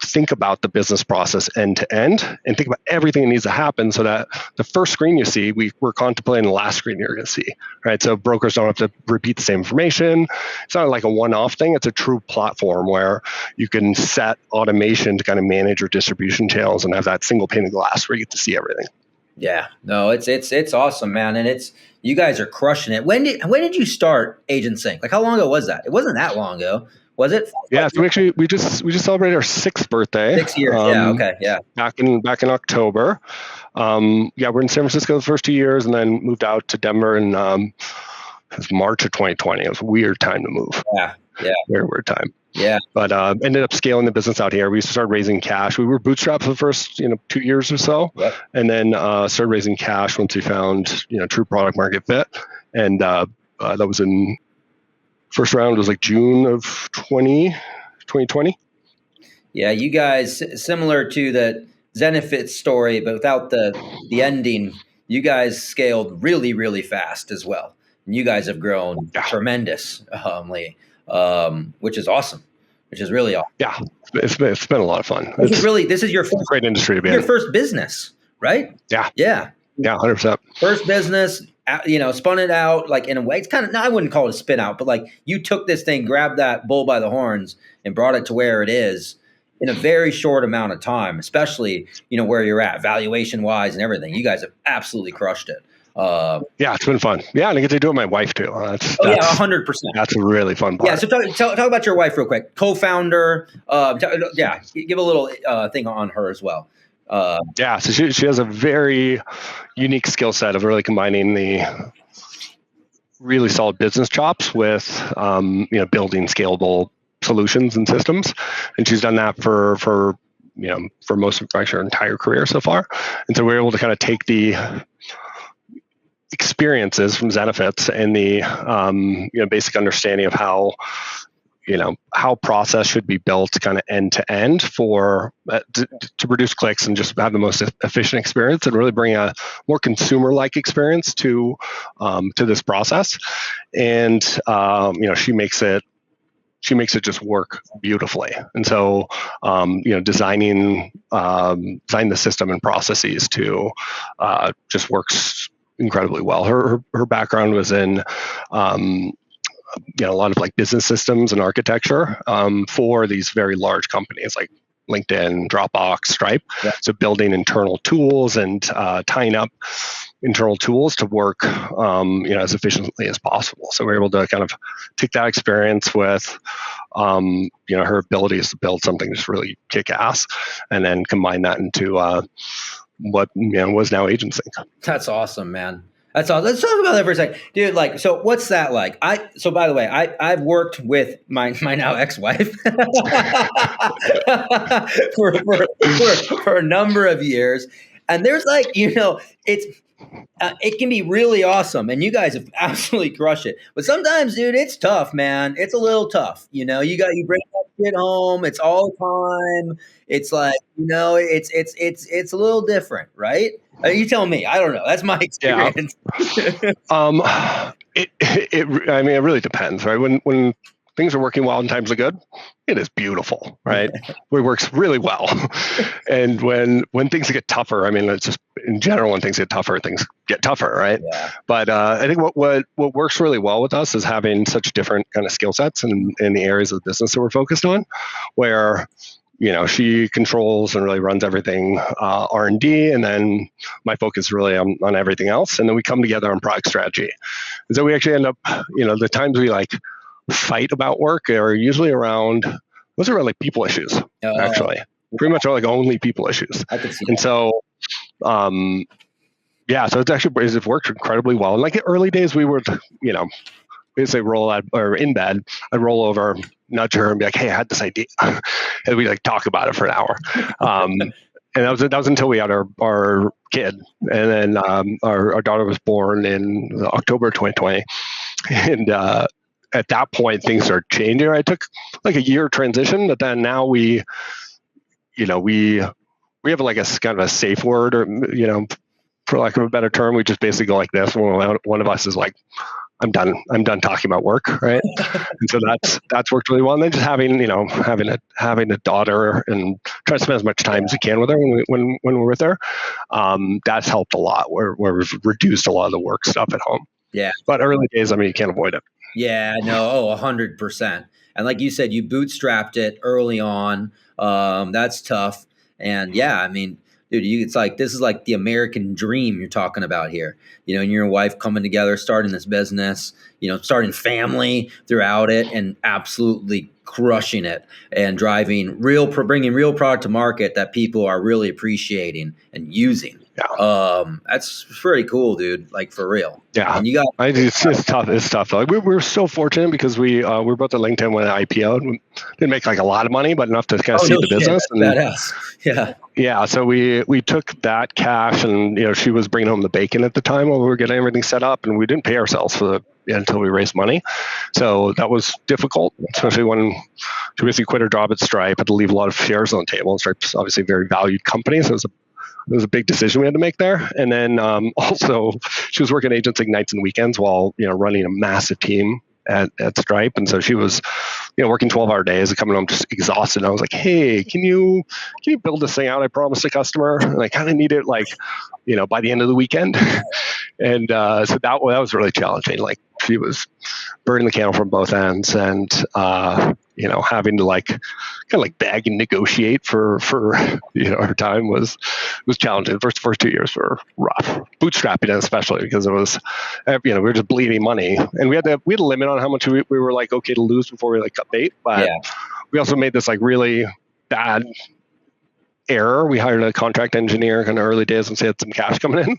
think about the business process end to end and think about everything that needs to happen, so that the first screen you see, we're contemplating the last screen you're going to see, right? So brokers don't have to repeat the same information. It's not like a one-off thing. It's a true platform where you can set automation to kind of manage your distribution channels and have that single pane of glass where you get to see everything. Yeah, no, it's awesome, man, and you guys are crushing it. When did you start AgentSync? Like, how long ago was that? It wasn't that long ago, was it? Yeah, so we just celebrated our 6th birthday. 6 years, yeah, okay, yeah. Back in October. We're in San Francisco the first 2 years, and then moved out to Denver in it was March of 2020. It was a weird time to move. Yeah, very weird time. Yeah, but ended up scaling the business out here. We started raising cash. We were bootstrapped for the first 2 years or so, yep. And then started raising cash once we found true product market fit. And that was in first round was like June of 2020. Yeah, you guys, similar to the Zenefits story, but without the ending. You guys scaled really, really fast as well. And you guys have grown tremendously. Which is awesome, which is really awesome. Yeah, it's been a lot of fun. This is your first great industry to be in. Your first business, right? Yeah, 100%. First business, spun it out like in a way. It's kind of, I wouldn't call it a spin out, but like you took this thing, grabbed that bull by the horns, and brought it to where it is in a very short amount of time. Especially where you're at, valuation wise and everything. You guys have absolutely crushed it. It's been fun. Yeah, and I get to do it with my wife too. 100%. That's a really fun part. Yeah, so talk about your wife real quick. Co-founder. Give a little thing on her as well. So she has a very unique skill set of really combining the really solid business chops with building scalable solutions and systems, and she's done that for most of her entire career so far. And so we're able to kind of take the experiences from Zenefits and the basic understanding of how process should be built kind of end to end for to produce clicks and just have the most efficient experience, and really bring a more consumer-like experience to this process. And she makes it just work beautifully. And so design the system and processes to just works incredibly well. Her background was in a lot of like business systems and architecture for these very large companies like LinkedIn, Dropbox, Stripe. Yeah. So building internal tools and tying up internal tools to work as efficiently as possible. So we're able to kind of take that experience with her abilities to build something just really kick-ass, and then combine that into what was now AgentSync. That's awesome, man. That's all. Let's talk about that for a second, dude. Like, so what's that like? So by the way, I've worked with my now ex-wife for a number of years, and there's like, it can be really awesome, and you guys have absolutely crushed it. But sometimes, dude, it's tough, man. It's a little tough. You bring that shit home. It's all the time. It's like, it's a little different, right? You tell me. I don't know. That's my experience. Yeah. I mean, it really depends, right? When things are working well and times are good, it is beautiful, right? It works really well. And when things get tougher, I mean, it's just in general, when things get tougher, things get tougher, right? Yeah. But I think what works really well with us is having such different kind of skill sets in the areas of the business that we're focused on, where she controls and really runs everything R&D, and then my focus is really on everything else. And then we come together on product strategy. And so we actually end up, the times we like fight about work are usually around like people issues, actually. Pretty much are like only people issues. I can see and that. So, so it's worked incredibly well. And like the early days, we would, basically roll out or in bed, I'd roll over, nudge her and be like, hey, I had this idea. And we like talk about it for an hour. And that was until we had our kid. And then our daughter was born in October 2020. And at that point, things are changing. I took like a year transition, but then now we have like a kind of a safe word, or, for lack of a better term, we just basically go like this. One of us is like, I'm done talking about work, right? And so that's worked really well. And then just having a daughter and try to spend as much time as you can with her when we're with her, that's helped a lot. Where we've reduced a lot of the work stuff at home. Yeah. But early days, I mean, you can't avoid it. Yeah, no, 100%. And like you said, you bootstrapped it early on. That's tough. And yeah, I mean, dude, it's like, this is like the American dream you're talking about here. And you and your wife coming together, starting this business, starting family throughout it, and absolutely crushing it and bringing real product to market that people are really appreciating and using. Yeah. That's pretty cool, dude. Like, for real. Yeah. And you got it's tough. It's tough. Like we're so fortunate because we were both at LinkedIn when it IPO'd. We didn't make like a lot of money, but enough to kind of see the business. And badass. Yeah. Yeah. So we took that cash, and she was bringing home the bacon at the time while we were getting everything set up, and we didn't pay ourselves until we raised money. So that was difficult, especially when she basically quit her job at Stripe, had to leave a lot of shares on the table. And Stripe's obviously a very valued company, so it was a big decision we had to make there. And then also, she was working AgentSync nights and weekends while running a massive team at Stripe. And so she was working 12-hour days and coming home just exhausted. And I was like, hey, can you build this thing out? I promised the customer, and I kind of need it like by the end of the weekend. And so that was really challenging. Like, she was burning the candle from both ends, and having to like kind of like beg and negotiate for our time was challenging. The first 2 years were rough, bootstrapping it especially, because it was we were just bleeding money, and we had a limit on how much we were like okay to lose before we like cut bait. But we also made this like really bad error. We hired a contract engineer kind of early days and had some cash coming in,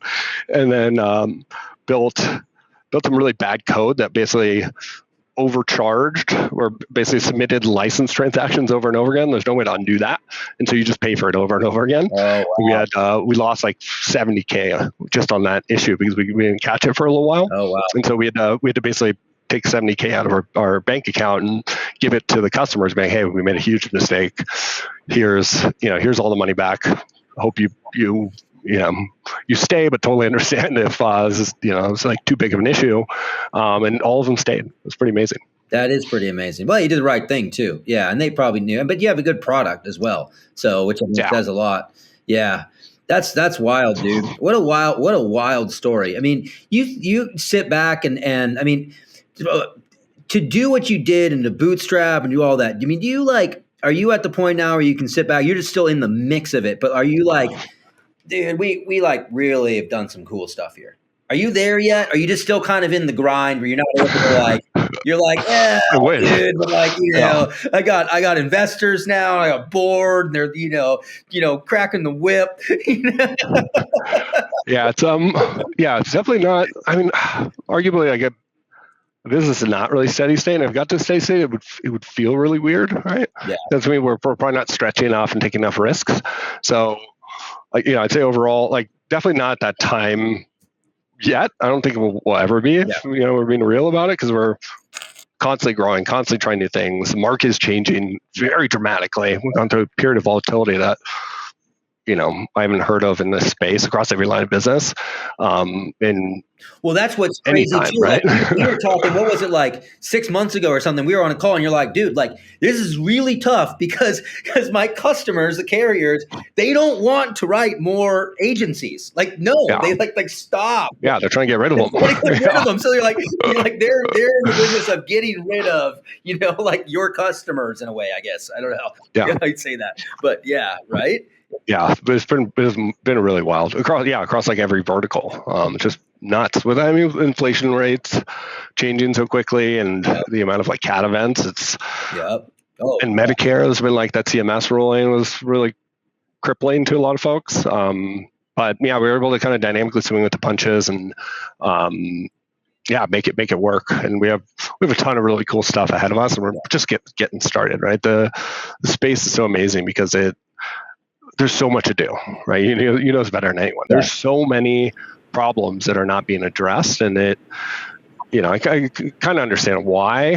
and then built some really bad code that basically overcharged or basically submitted license transactions over and over again. There's no way to undo that, and so you just pay for it over and over again. Oh, wow. We lost like $70,000 just on that issue because we didn't catch it for a little while. Oh, wow. And so we had to basically take $70,000 out of our bank account and give it to the customers, being, hey, we made a huge mistake. Here's all the money back. Hope you stay, but totally understand if this is, it's like too big of an issue. And all of them stayed. It was pretty amazing. That is pretty amazing. Well, you did the right thing too. Yeah. And they probably knew, but you have a good product as well. So, which I think says a lot. Yeah. That's wild, dude. What a wild story. I mean, you sit back and I mean, to do what you did and to bootstrap and do all that. I mean, are you at the point now where you can sit back? You're just still in the mix of it, but are you like, dude, we like really have done some cool stuff here? Are you there yet? Are you just still kind of in the grind where you're not able to like, you're like, yeah, dude, but like, I got investors now. I got board. And they're, cracking the whip. Yeah, it's definitely not. I mean, arguably, like a business is not really steady state. And if it got to steady state, it would feel really weird, right? Yeah. That's mean we're probably not stretching enough and taking enough risks. So, like, I'd say overall, like, definitely not that time yet. I don't think it will ever be. Yeah. If, we're being real about it, because we're constantly growing, constantly trying new things. The market is changing very dramatically. We've gone through a period of volatility that I haven't heard of in this space across every line of business. Well, that's what's crazy anytime, too. right? Like, we were talking, what was it, like 6 months ago or something? We were on a call and you're like, dude, like, this is really tough because my customers, the carriers, they don't want to write more agencies. Like, no, they like stop. Yeah, they're trying to get rid of them. They want to get rid of them. So they're like they're in the business of getting rid of, like your customers in a way, I guess. I don't know how I'd say that. But yeah, right? Yeah, but it's been really wild across like every vertical. Just nuts with inflation rates changing so quickly, and the amount of like cat events. It's and Medicare has been like that CMS ruling was really crippling to a lot of folks. But yeah, we were able to kind of dynamically swing with the punches and make it work. And we have a ton of really cool stuff ahead of us, and we're just getting started. Right, the space is so amazing because there's so much to do, right? You know it's better than anyone. There's so many problems that are not being addressed, and I kind of understand why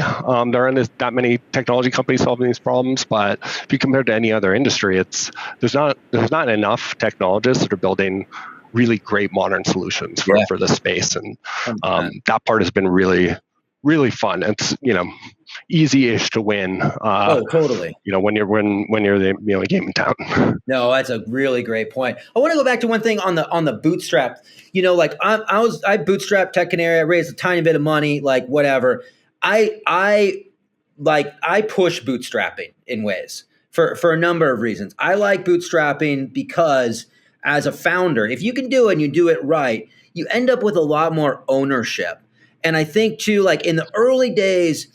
there aren't that many technology companies solving these problems. But if you compare to any other industry, there's not enough technologists that are building really great modern solutions for this space, and that part has been really, really fun. It's easy-ish to win. Totally. When you're the only game in town. No, that's a really great point. I want to go back to one thing on the bootstrap. Like I bootstrapped Tech Canary. I raised a tiny bit of money, like whatever. I push bootstrapping in ways for a number of reasons. I like bootstrapping because as a founder, if you can do it and you do it right, you end up with a lot more ownership. And I think too, like in the early days,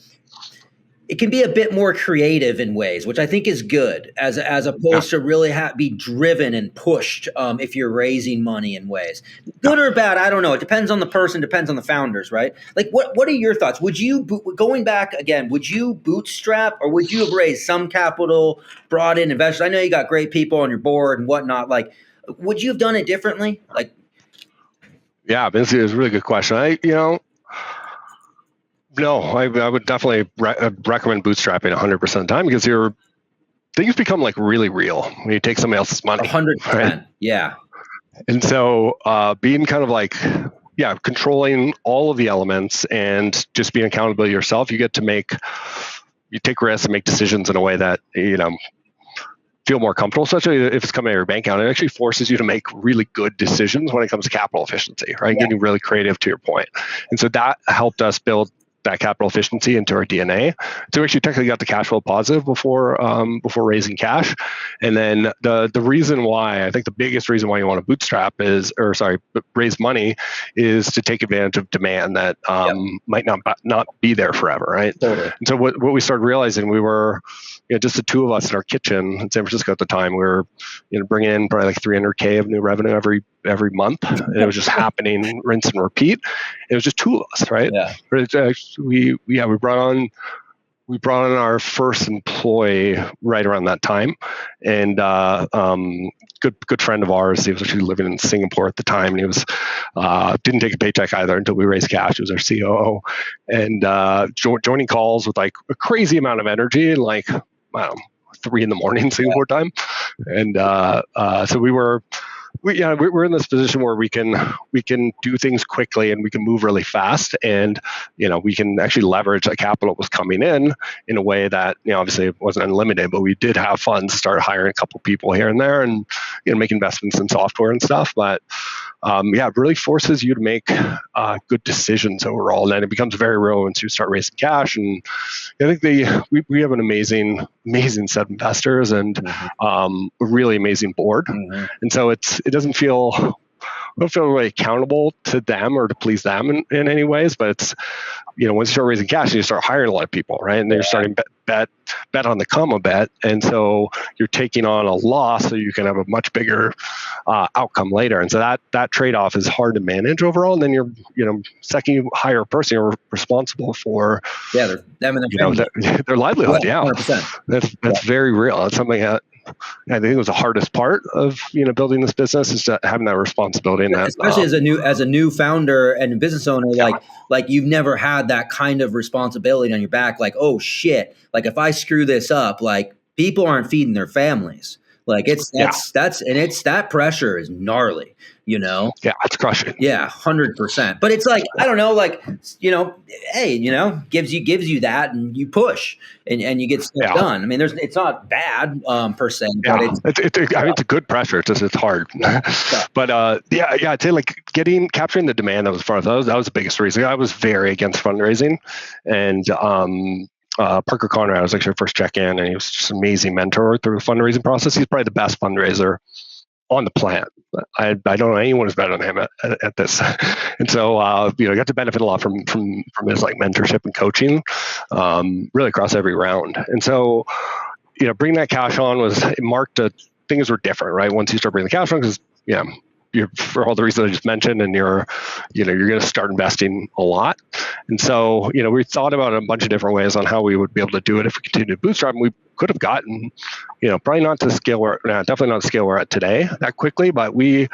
it can be a bit more creative in ways, which I think is good, as opposed to really be driven and pushed if you're raising money in ways. Good or bad, I don't know. It depends on the person, depends on the founders, right? Like, what are your thoughts? Would you, going back again, would you bootstrap, or would you have raised some capital, brought in investors? I know you got great people on your board and whatnot. Like, would you have done it differently? Like, yeah, it's a really good question. No, I would definitely recommend bootstrapping 100% of the time, because things become like really real when you take somebody else's money. 100%, right? Yeah. And so being kind of like, controlling all of the elements and just being accountable to yourself, you take risks and make decisions in a way that, feel more comfortable, especially if it's coming out of your bank account. It actually forces you to make really good decisions when it comes to capital efficiency, right? Getting really creative, to your point. And so that helped us build that capital efficiency into our DNA. So we actually technically got the cash flow positive before raising cash. And then the reason why, I think the biggest reason why you want to raise money, is to take advantage of demand that might not be there forever, right? Totally. And so what we started realizing, we were just the two of us in our kitchen in San Francisco at the time. We were bringing in probably like $300K of new revenue every month, and it was just happening, rinse and repeat. It was just two of us, right? Yeah. We brought on our first employee right around that time, and good friend of ours. He was actually living in Singapore at the time, and he was didn't take a paycheck either until we raised cash. He was our COO, and joining calls with like a crazy amount of energy, and like, I don't know, 3 a.m. Singapore time, and so we're in this position where we can do things quickly, and we can move really fast, and we can actually leverage that capital that was coming in a way that obviously it wasn't unlimited, but we did have funds to start hiring a couple people here and there, and make investments in software and stuff. But it really forces you to make good decisions overall, and then it becomes very real once you start raising cash. And I think we have an amazing set of investors, and a really amazing board, and so it doesn't feel don't feel really accountable to them or to please them in any ways, but it's, once you start raising cash, you start hiring a lot of people, right? And then you're starting bet on the come a bet. And so you're taking on a loss so you can have a much bigger outcome later. And so that trade-off is hard to manage overall. And then second you hire a person, you're responsible for them and their livelihood. Yeah, 100%. That's very real. That's something that I think was the hardest part of building this business, is having that responsibility and that, especially as a new founder and business owner, like you've never had that kind of responsibility on your back. Like, oh shit, like if I screw this up, like people aren't feeding their families. Like that pressure is gnarly, Yeah, it's crushing. Yeah, 100%. But it's like, I don't know, like, hey, gives you that, and you push and you get stuff done. I mean, it's not bad per se. Yeah, but it's a good pressure. It's just, it's hard. But I'd say like capturing the demand that was for us, that was the biggest reason. I was very against fundraising, and Parker Conrad was actually our first check-in, and he was just an amazing mentor through the fundraising process. He's probably the best fundraiser on the planet. I don't know anyone who's better than him at this. And so, I got to benefit a lot from his like mentorship and coaching, really across every round. And so, bringing that cash on things were different, right? Once you start bringing the cash on, because, you're, for all the reasons I just mentioned, and you're going to start investing a lot. And so, we thought about a bunch of different ways on how we would be able to do it if we continued to bootstrap. And we could have gotten, probably not to scale definitely not the scale we're at today that quickly, but we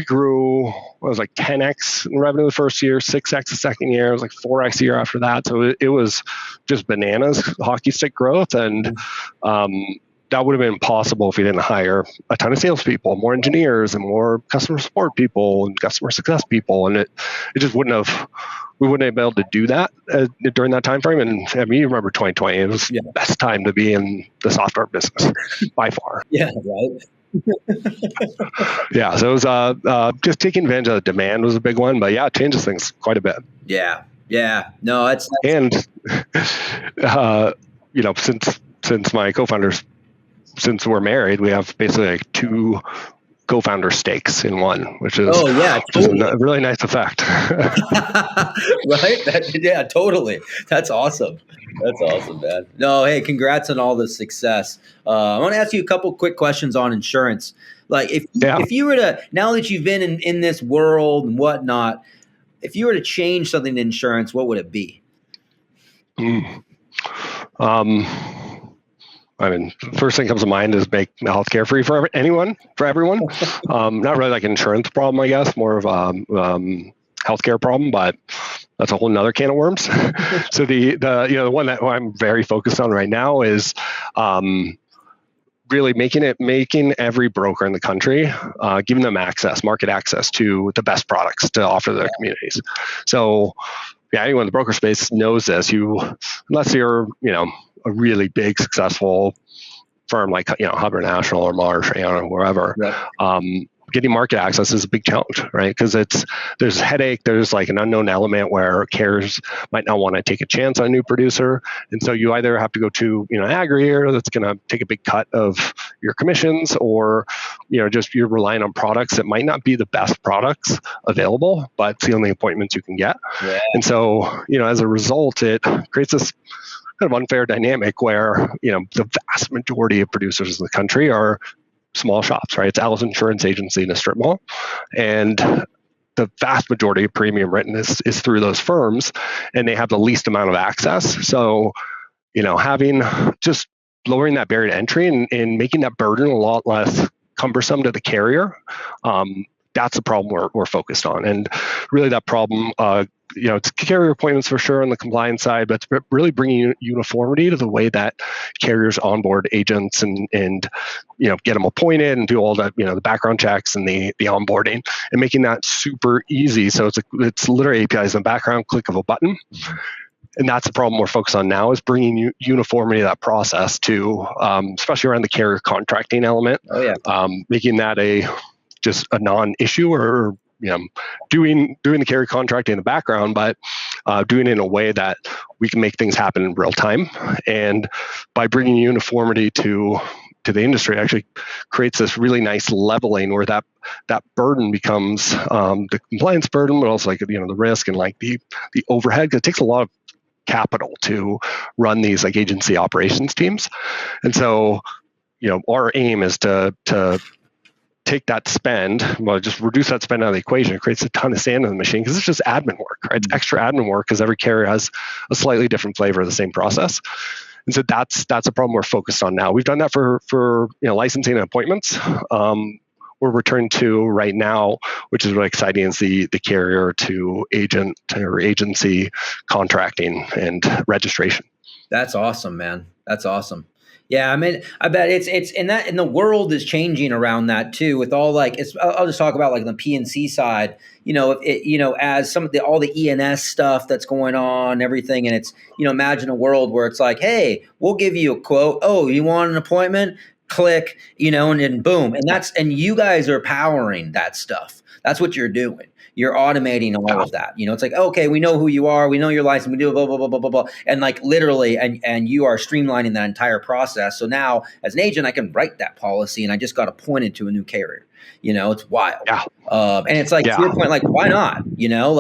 grew, it was like 10x in revenue the first year, 6x the second year, it was like 4x a year after that. So it was just bananas, hockey stick growth. And that would have been impossible if we didn't hire a ton of salespeople, more engineers, and more customer support people and customer success people. And it just we wouldn't have been able to do that during that time frame. And I mean, you remember 2020, it was the best time to be in the software business by far. Yeah, right. Yeah, so it was just taking advantage of the demand was a big one, but it changes things quite a bit. Yeah. No, that's and since my co-founders, since we're married, we have basically like 2 co-founder stakes in one, which is totally. A really nice effect. Right? Totally. That's awesome. That's awesome, man. No, hey, congrats on all the success. I want to ask you a couple quick questions on insurance. Like if you were to, now that you've been in this world and whatnot, if you were to change something in insurance, what would it be? I mean, first thing that comes to mind is make healthcare free for everyone. Not really like an insurance problem, I guess, more of a healthcare problem, but that's a whole nother can of worms. So the one that I'm very focused on right now is really making every broker in the country, giving them market access to the best products to offer their communities. So anyone in the broker space knows this. Unless you're, a really big successful firm like Hubbard National or Marsh or wherever, getting market access is a big challenge, right? Because there's a headache, there's like an unknown element where carriers might not want to take a chance on a new producer, and so you either have to go to an aggregator that's going to take a big cut of your commissions, or just you're relying on products that might not be the best products available, but it's the only appointments you can get. And so as a result, it creates this kind of unfair dynamic where the vast majority of producers in the country are small shops, right? It's Al's insurance agency in a strip mall, and the vast majority of premium written is through those firms, and they have the least amount of access. So having just lowering that barrier to entry and making that burden a lot less cumbersome to the carrier, that's the problem we're focused on. And really that problem it's carrier appointments for sure on the compliance side, but it's really bringing uniformity to the way that carriers onboard agents and get them appointed and do all that, the background checks and the onboarding, and making that super easy. So it's literally APIs in the background, click of a button. And that's the problem we're focused on now, is bringing uniformity to that process to, especially around the carrier contracting element, making that just a non-issue, or doing the carrier contracting in the background, but doing it in a way that we can make things happen in real time. And by bringing uniformity to to the industry, actually creates this really nice leveling where that burden becomes the compliance burden, but also like the risk and like the overhead. 'Cause it takes a lot of capital to run these like agency operations teams, and so our aim is to take that spend, just reduce that spend out of the equation. It creates a ton of sand in the machine because it's just admin work, right? It's extra admin work because every carrier has a slightly different flavor of the same process. And so that's a problem we're focused on now. We've done that for licensing and appointments. We're returning to right now, which is really exciting, is the carrier to agent or agency contracting and registration. That's awesome, man. That's awesome. Yeah, I mean, I bet it's and the world is changing around that too. With all I'll just talk about like the PNC side. As some of all the ENS stuff that's going on, everything, and it's imagine a world where it's like, hey, we'll give you a quote. Oh, you want an appointment? Click, and then boom, and you guys are powering that stuff. That's what you're doing. You're automating all of that. It's like, okay, we know who you are. We know your license. We do blah, blah, blah, blah, blah, blah. And like literally, and you are streamlining that entire process. So now as an agent, I can write that policy and I just got appointed to a new carrier. It's wild. Yeah. And it's like, to your point, like, why not? Yeah,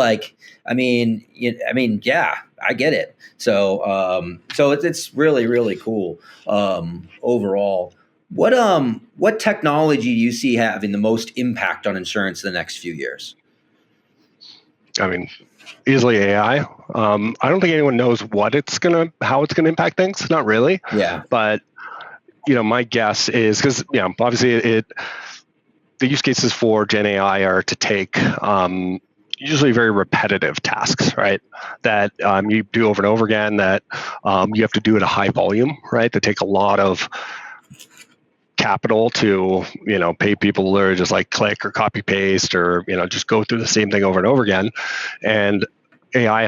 I get it. So it's really, really cool overall. What technology do you see having the most impact on insurance in the next few years? I mean, easily AI. I don't think anyone knows how it's gonna impact things. Not really. Yeah. But my guess is because obviously the use cases for Gen AI are to take usually very repetitive tasks, right? That you do over and over again. That you have to do at a high volume, right? That take a lot of capital to pay people to literally just like click or copy paste or just go through the same thing over and over again. And AI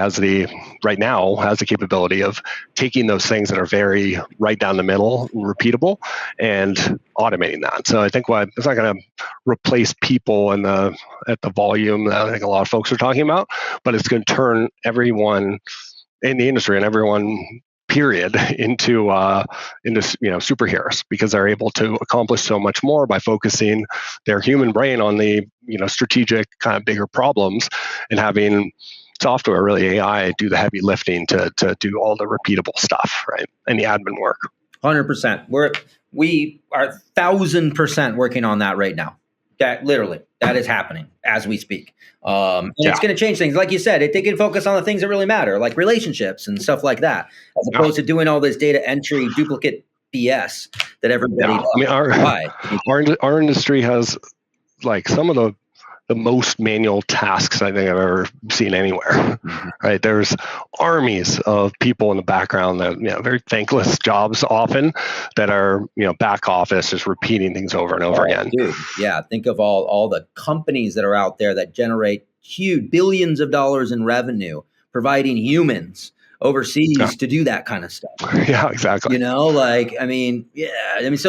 right now has the capability of taking those things that are very right down the middle, repeatable, and automating that. So I think it's not going to replace people at the volume that I think a lot of folks are talking about, but it's going to turn everyone in the industry and everyone period into superheroes, because they're able to accomplish so much more by focusing their human brain on the strategic kind of bigger problems, and having software, really AI, do the heavy lifting to do all the repeatable stuff, right? And the admin work. 100%. We are 1,000% working on that right now. That is happening as we speak. And it's going to change things. Like you said, they can focus on the things that really matter, like relationships and stuff like that, as opposed to doing all this data entry, duplicate BS that everybody does. I mean, our industry has like some of the most manual tasks I think I've ever seen anywhere. Right? There's armies of people in the background that very thankless jobs often that are back office, just repeating things over and over again. Dude, yeah. Think of all the companies that are out there that generate huge billions of dollars in revenue, providing humans overseas to do that kind of stuff. Yeah, exactly. So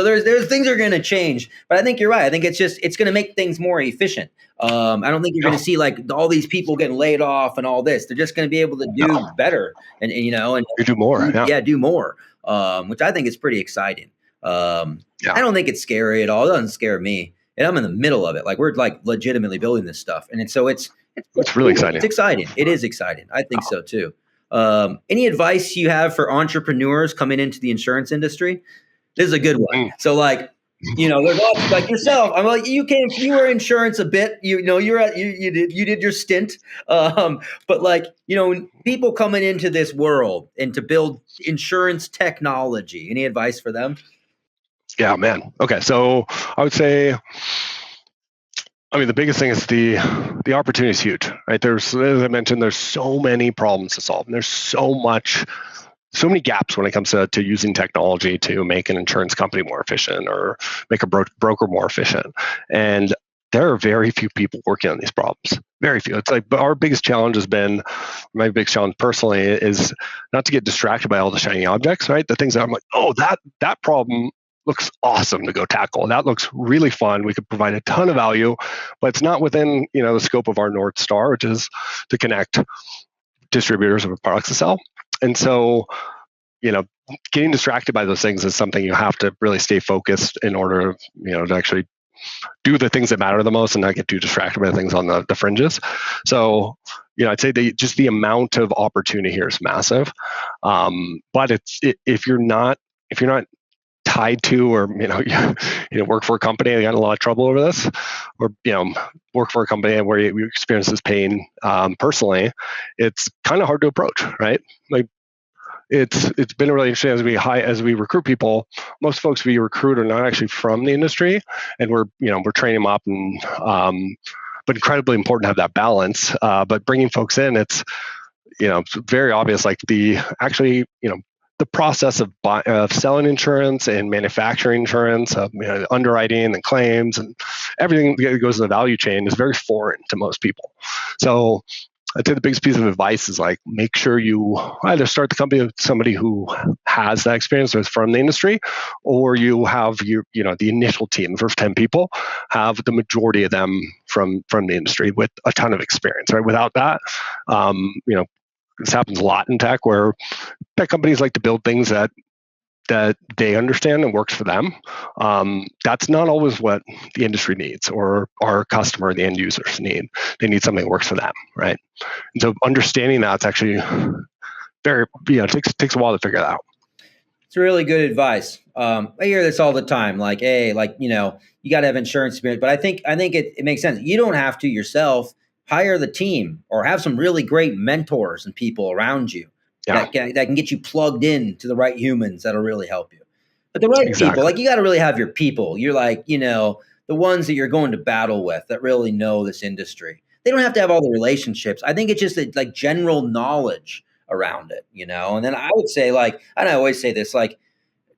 there's things are going to change, but I think you're right. I think it's going to make things more efficient. I don't think you're going to see like all these people getting laid off and all this. They're just going to be able to do better and do more. Do more, which I think is pretty exciting. I don't think it's scary at all. It doesn't scare me. And I'm in the middle of it. Like we're like legitimately building this stuff. And it's really exciting. It's exciting. It is exciting. I think so too. Any advice you have for entrepreneurs coming into the insurance industry? This is a good one. So like, there's lots like yourself. I'm like, you were insurance a bit, you did your stint. But like, people coming into this world and to build insurance technology, any advice for them? Yeah, man. Okay. So I would say, the biggest thing is the opportunity is huge, right? As I mentioned, there's so many problems to solve, and there's so many gaps when it comes to using technology to make an insurance company more efficient or make a broker more efficient. And there are very few people working on these problems. Very few. It's like my biggest challenge personally is not to get distracted by all the shiny objects, right? The things that I'm like, oh, that problem looks awesome to go tackle. That looks really fun. We could provide a ton of value, but it's not within the scope of our North Star, which is to connect distributors of products to sell. And so, getting distracted by those things is something you have to really stay focused in order, to actually do the things that matter the most and not get too distracted by things on the fringes. So, I'd say just the amount of opportunity here is massive. But if you're not tied to, or work for a company and got in a lot of trouble over this, or work for a company where you experience this pain personally, it's kind of hard to approach, right? Like, it's been really interesting as we recruit people. Most folks we recruit are not actually from the industry, and we're training them up, and but incredibly important to have that balance. But bringing folks in, it's very obvious. Like the process of selling insurance and manufacturing insurance, underwriting and claims and everything that goes in the value chain is very foreign to most people. So I'd say the biggest piece of advice is like, make sure you either start the company with somebody who has that experience or is from the industry, or you have the initial team, the first 10 people, have the majority of them from the industry with a ton of experience, right? Without that, this happens a lot in tech, where tech companies like to build things that they understand and works for them. That's not always what the industry needs, or our customer, the end users need. They need something that works for them, right? And so understanding that's actually very, takes a while to figure that out. It's really good advice. I hear this all the time. Like, hey, you got to have insurance experience, but I think it makes sense. You don't have to yourself. Hire the team, or have some really great mentors and people around you that can get you plugged in to the right humans that'll really help you. But the right people, like, you got to really have your people. You're like, the ones that you're going to battle with that really know this industry. They don't have to have all the relationships. I think it's just like general knowledge around it, And then I would say, and I always say this,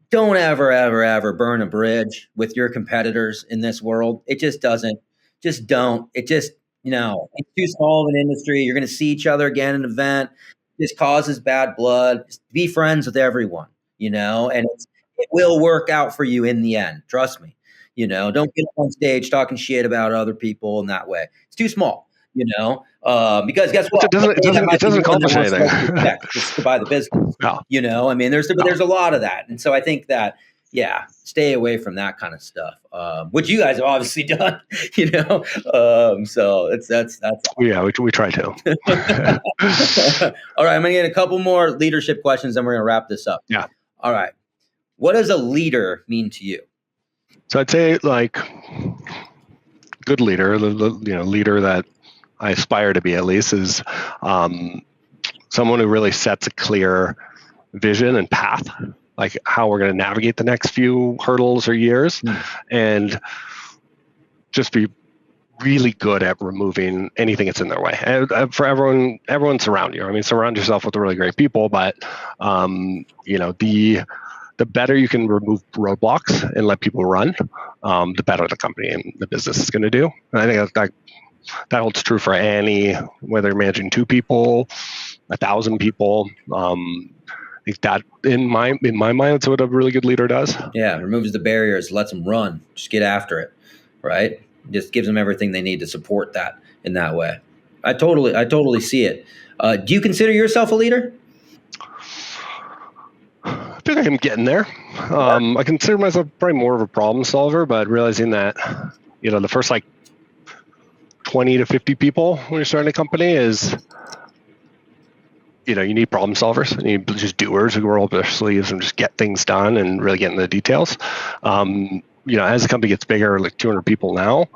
don't ever, ever, ever burn a bridge with your competitors in this world. It just doesn't. Just don't. It just, it's too small of an industry. You're going to see each other again at an event. This causes bad blood. Just be friends with everyone, and it will work out for you in the end. Trust me. Don't get up on stage talking shit about other people in that way. It's too small, because guess what? It doesn't accomplish anything. Just to buy the business. No. I mean, there's a lot of that. And so I think that, stay away from that kind of stuff, which you guys have obviously done, so that's. Yeah, we try to. All right, I'm going to get a couple more leadership questions, and we're going to wrap this up. Yeah. All right. What does a leader mean to you? So I'd say, like, good leader, leader that I aspire to be, at least, is someone who really sets a clear vision and path, like how we're going to navigate the next few hurdles or years, and just be really good at removing anything that's in their way. And for everyone surround you. I mean, surround yourself with really great people, but the better you can remove roadblocks and let people run, the better the company and the business is going to do. And I think that holds true for whether you're managing 2 people, 1,000 people. I think that in my mind, that's what a really good leader does. Yeah, removes the barriers, lets them run, just get after it, right? Just gives them everything they need to support that in that way. I totally see it. Do you consider yourself a leader? I feel like I'm getting there. I consider myself probably more of a problem solver, but realizing that, the first 20 to 50 people when you're starting a company is, you need problem solvers. You need just doers who roll up their sleeves and just get things done and really get into the details. As the company gets bigger, like 200 people now,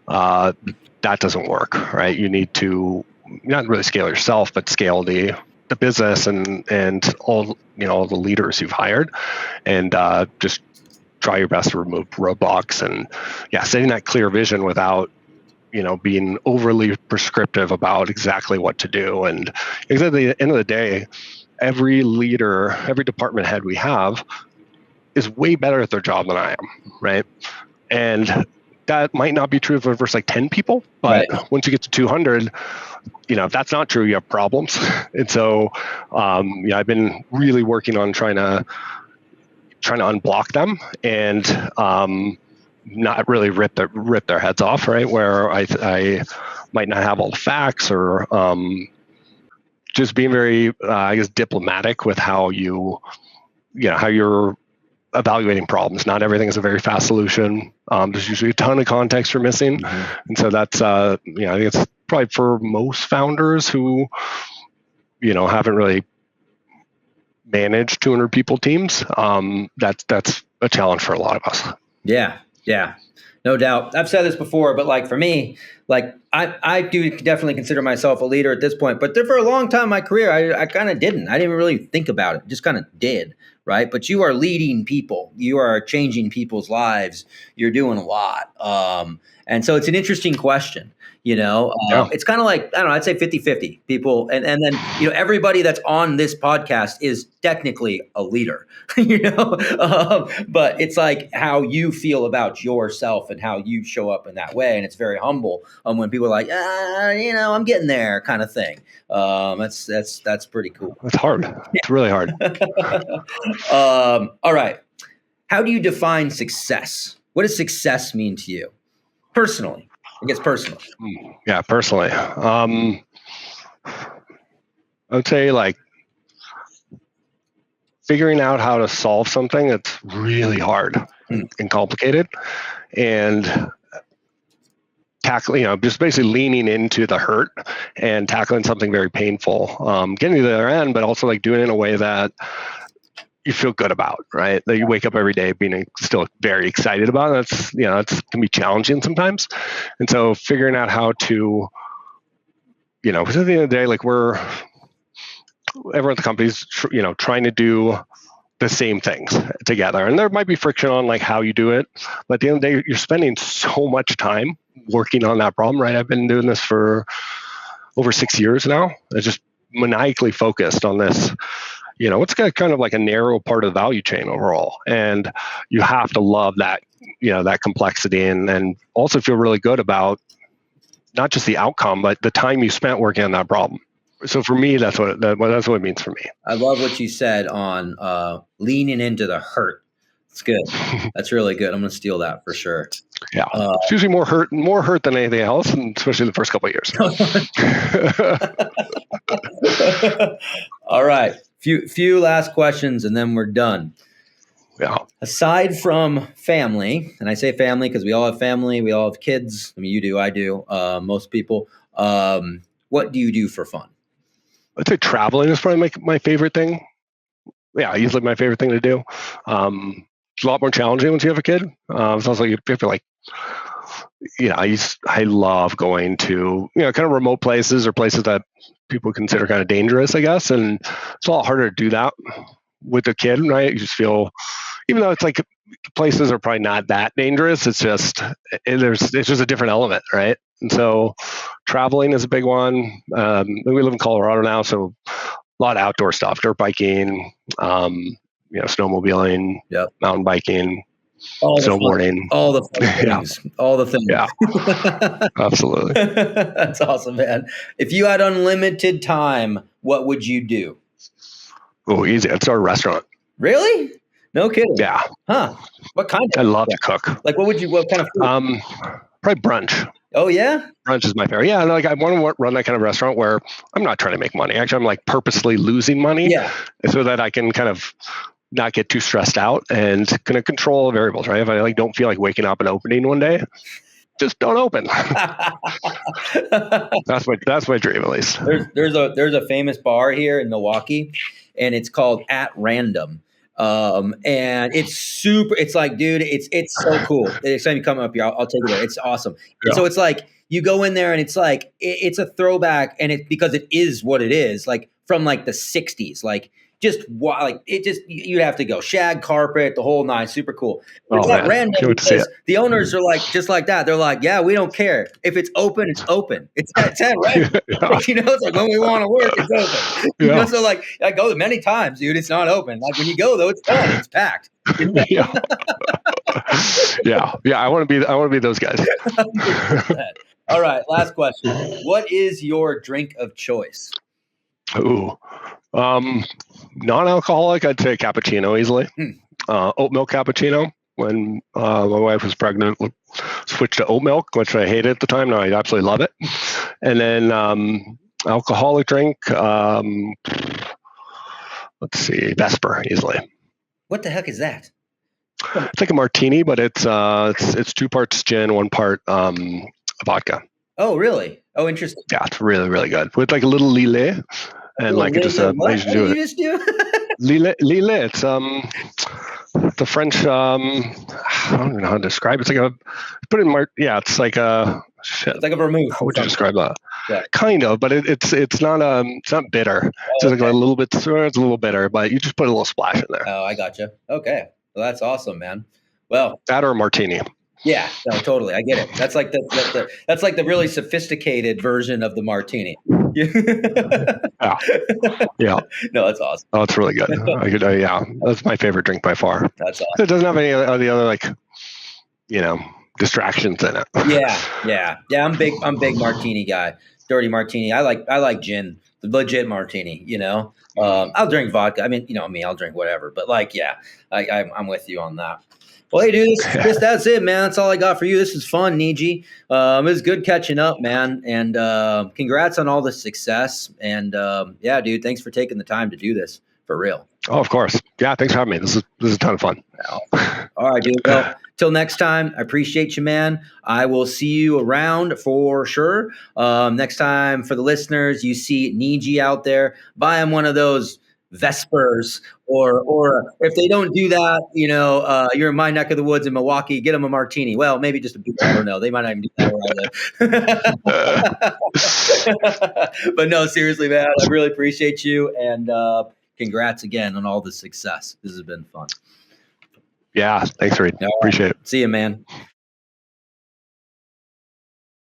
that doesn't work, right? You need to not really scale yourself, but scale the business and all the leaders you've hired, and just try your best to remove roadblocks and setting that clear vision without being overly prescriptive about exactly what to do. And because at the end of the day, every leader, every department head we have is way better at their job than I am, right? And that might not be true for the first 10 people, but once you get to 200, if that's not true, you have problems. And so, I've been really working on trying to unblock them and not really rip their heads off, right? Where I might not have all the facts, or just being very, diplomatic with how you how you're evaluating problems. Not everything is a very fast solution. There's usually a ton of context you're missing. And so that's, I think it's probably for most founders who, haven't really managed 200 people teams. That's a challenge for a lot of us. Yeah. No doubt. I've said this before, but like for me, like I do definitely consider myself a leader at this point, but for a long time in my career, I kind of didn't. I didn't really think about it, just kind of did, right? But you are leading people. You are changing people's lives. You're doing a lot. And so it's an interesting question. It's kind of like, I don't know, I'd say 50-50 people. And then, everybody that's on this podcast is technically a leader, but it's like how you feel about yourself and how you show up in that way. And it's very humble when people are like, I'm getting there kind of thing. That's pretty cool. It's hard. It's really hard. All right. How do you define success? What does success mean to you personally? I guess personally. Yeah, personally. I would say like figuring out how to solve something that's really hard and complicated, and tackling, just basically leaning into the hurt and tackling something very painful, getting to the other end, but also like doing it in a way that you feel good about, right? That you wake up every day being still very excited about. That's, it can be challenging sometimes. And so figuring out how to, because at the end of the day, like everyone at the company's, trying to do the same things together. And there might be friction on like how you do it, but at the end of the day, you're spending so much time working on that problem, right? I've been doing this for over 6 years now. I just maniacally focused on this. It's got kind of like a narrow part of the value chain overall. And you have to love that, that complexity and also feel really good about not just the outcome, but the time you spent working on that problem. So for me, that's what it means for me. I love what you said on leaning into the hurt. It's good. That's really good. I'm going to steal that for sure. Yeah. It's usually more hurt than anything else, and especially the first couple of years. All right. Few last questions and then we're done. Yeah. Aside from family, and I say family because we all have family, we all have kids. I mean, you do, I do, most people. What do you do for fun? I'd say traveling is probably my favorite thing. Yeah, easily my favorite thing to do. It's a lot more challenging once you have a kid. It's also you have to like, I love going to kind of remote places or places that people consider kind of dangerous, I guess, and it's a lot harder to do that with a kid, right? You just feel, even though it's like places are probably not that dangerous, it's just it's just a different element, right? And so traveling is a big one. We live in Colorado now, so a lot of outdoor stuff, dirt biking, snowmobiling, mountain biking, snowboarding, all the fun things, all the things. Yeah, absolutely. That's awesome, man. If you had unlimited time, what would you do? Oh, easy. I'd start a restaurant. Really? No kidding. Yeah. Huh? What kind of? I love to cook. Like, what kind of food? Probably brunch. Oh yeah? Brunch is my favorite. Yeah, like I want to run that kind of restaurant where I'm not trying to make money. Actually, I'm like purposely losing money, so that I can kind of not get too stressed out and kind of control variables, right? If I don't feel like waking up and opening one day, just don't open. That's my dream, at least. There's a famous bar here in Milwaukee, and it's called At Random. And it's like, dude, it's so cool. Next time you come up here, I'll take you there. It's awesome. Yeah. So it's like you go in there and it's like it's a throwback, and it's because it is what it is, like from like the 60s, like you'd have to go shag carpet, the whole nine, super cool. It's not random because the owners are like just like that. They're like, yeah, we don't care if it's open, it's open. It's at 10, right? It's like when we want to work, it's open. So like I go many times, dude. It's not open. Like when you go though, it's fun. It's packed. Yeah. I want to be those guys. All right, last question. What is your drink of choice? Ooh. Non-alcoholic, I'd say cappuccino easily. Oat milk cappuccino. When my wife was pregnant, switched to oat milk, which I hated at the time. Now I absolutely love it. And then alcoholic drink, let's see, Vesper easily. What the heck is that? It's like a martini, but it's 2 parts gin, 1 part vodka. Oh, really? Oh, interesting. Yeah, it's really, really good with like a little lillet and like it just What Asian did to you it. just do? Lillet, it's the French. I don't even know how to describe it. It's like put it in yeah, it's like a shit. It's like a vermouth. How would you describe that? Yeah. Kind of, but it's not bitter. It's just like a little bit. It's a little bitter, but you just put a little splash in there. Oh, I gotcha. Okay, well, that's awesome, man. Well, that or a martini. Yeah, no, totally. I get it. That's like that's like the really sophisticated version of the martini. Yeah. No, that's awesome. Oh, it's really good. Yeah, that's my favorite drink by far. That's awesome. It doesn't have any of the other like, distractions in it. Yeah. I'm big martini guy. Dirty martini. I like gin, the legit martini. I'll drink vodka. I mean, me, I'll drink whatever. But like, yeah, I'm with you on that. Well, hey, dude, that's it, man. That's all I got for you. This is fun, Niji. It was good catching up, man. And congrats on all the success. And yeah, dude, thanks for taking the time to do this for real. Oh, of course. Yeah, thanks for having me. This is a ton of fun. All right, dude. Well, till next time, I appreciate you, man. I will see you around for sure. Next time, for the listeners, you see Niji out there, buy him one of those Vespers, or if they don't do that, you're in my neck of the woods in Milwaukee, get them a martini. Well, maybe just a beer. I don't know. They might not even do that where I live. But no, seriously, man, I really appreciate you, and congrats again on all the success. This has been fun. Yeah, thanks, Reid. Appreciate it. See you, man.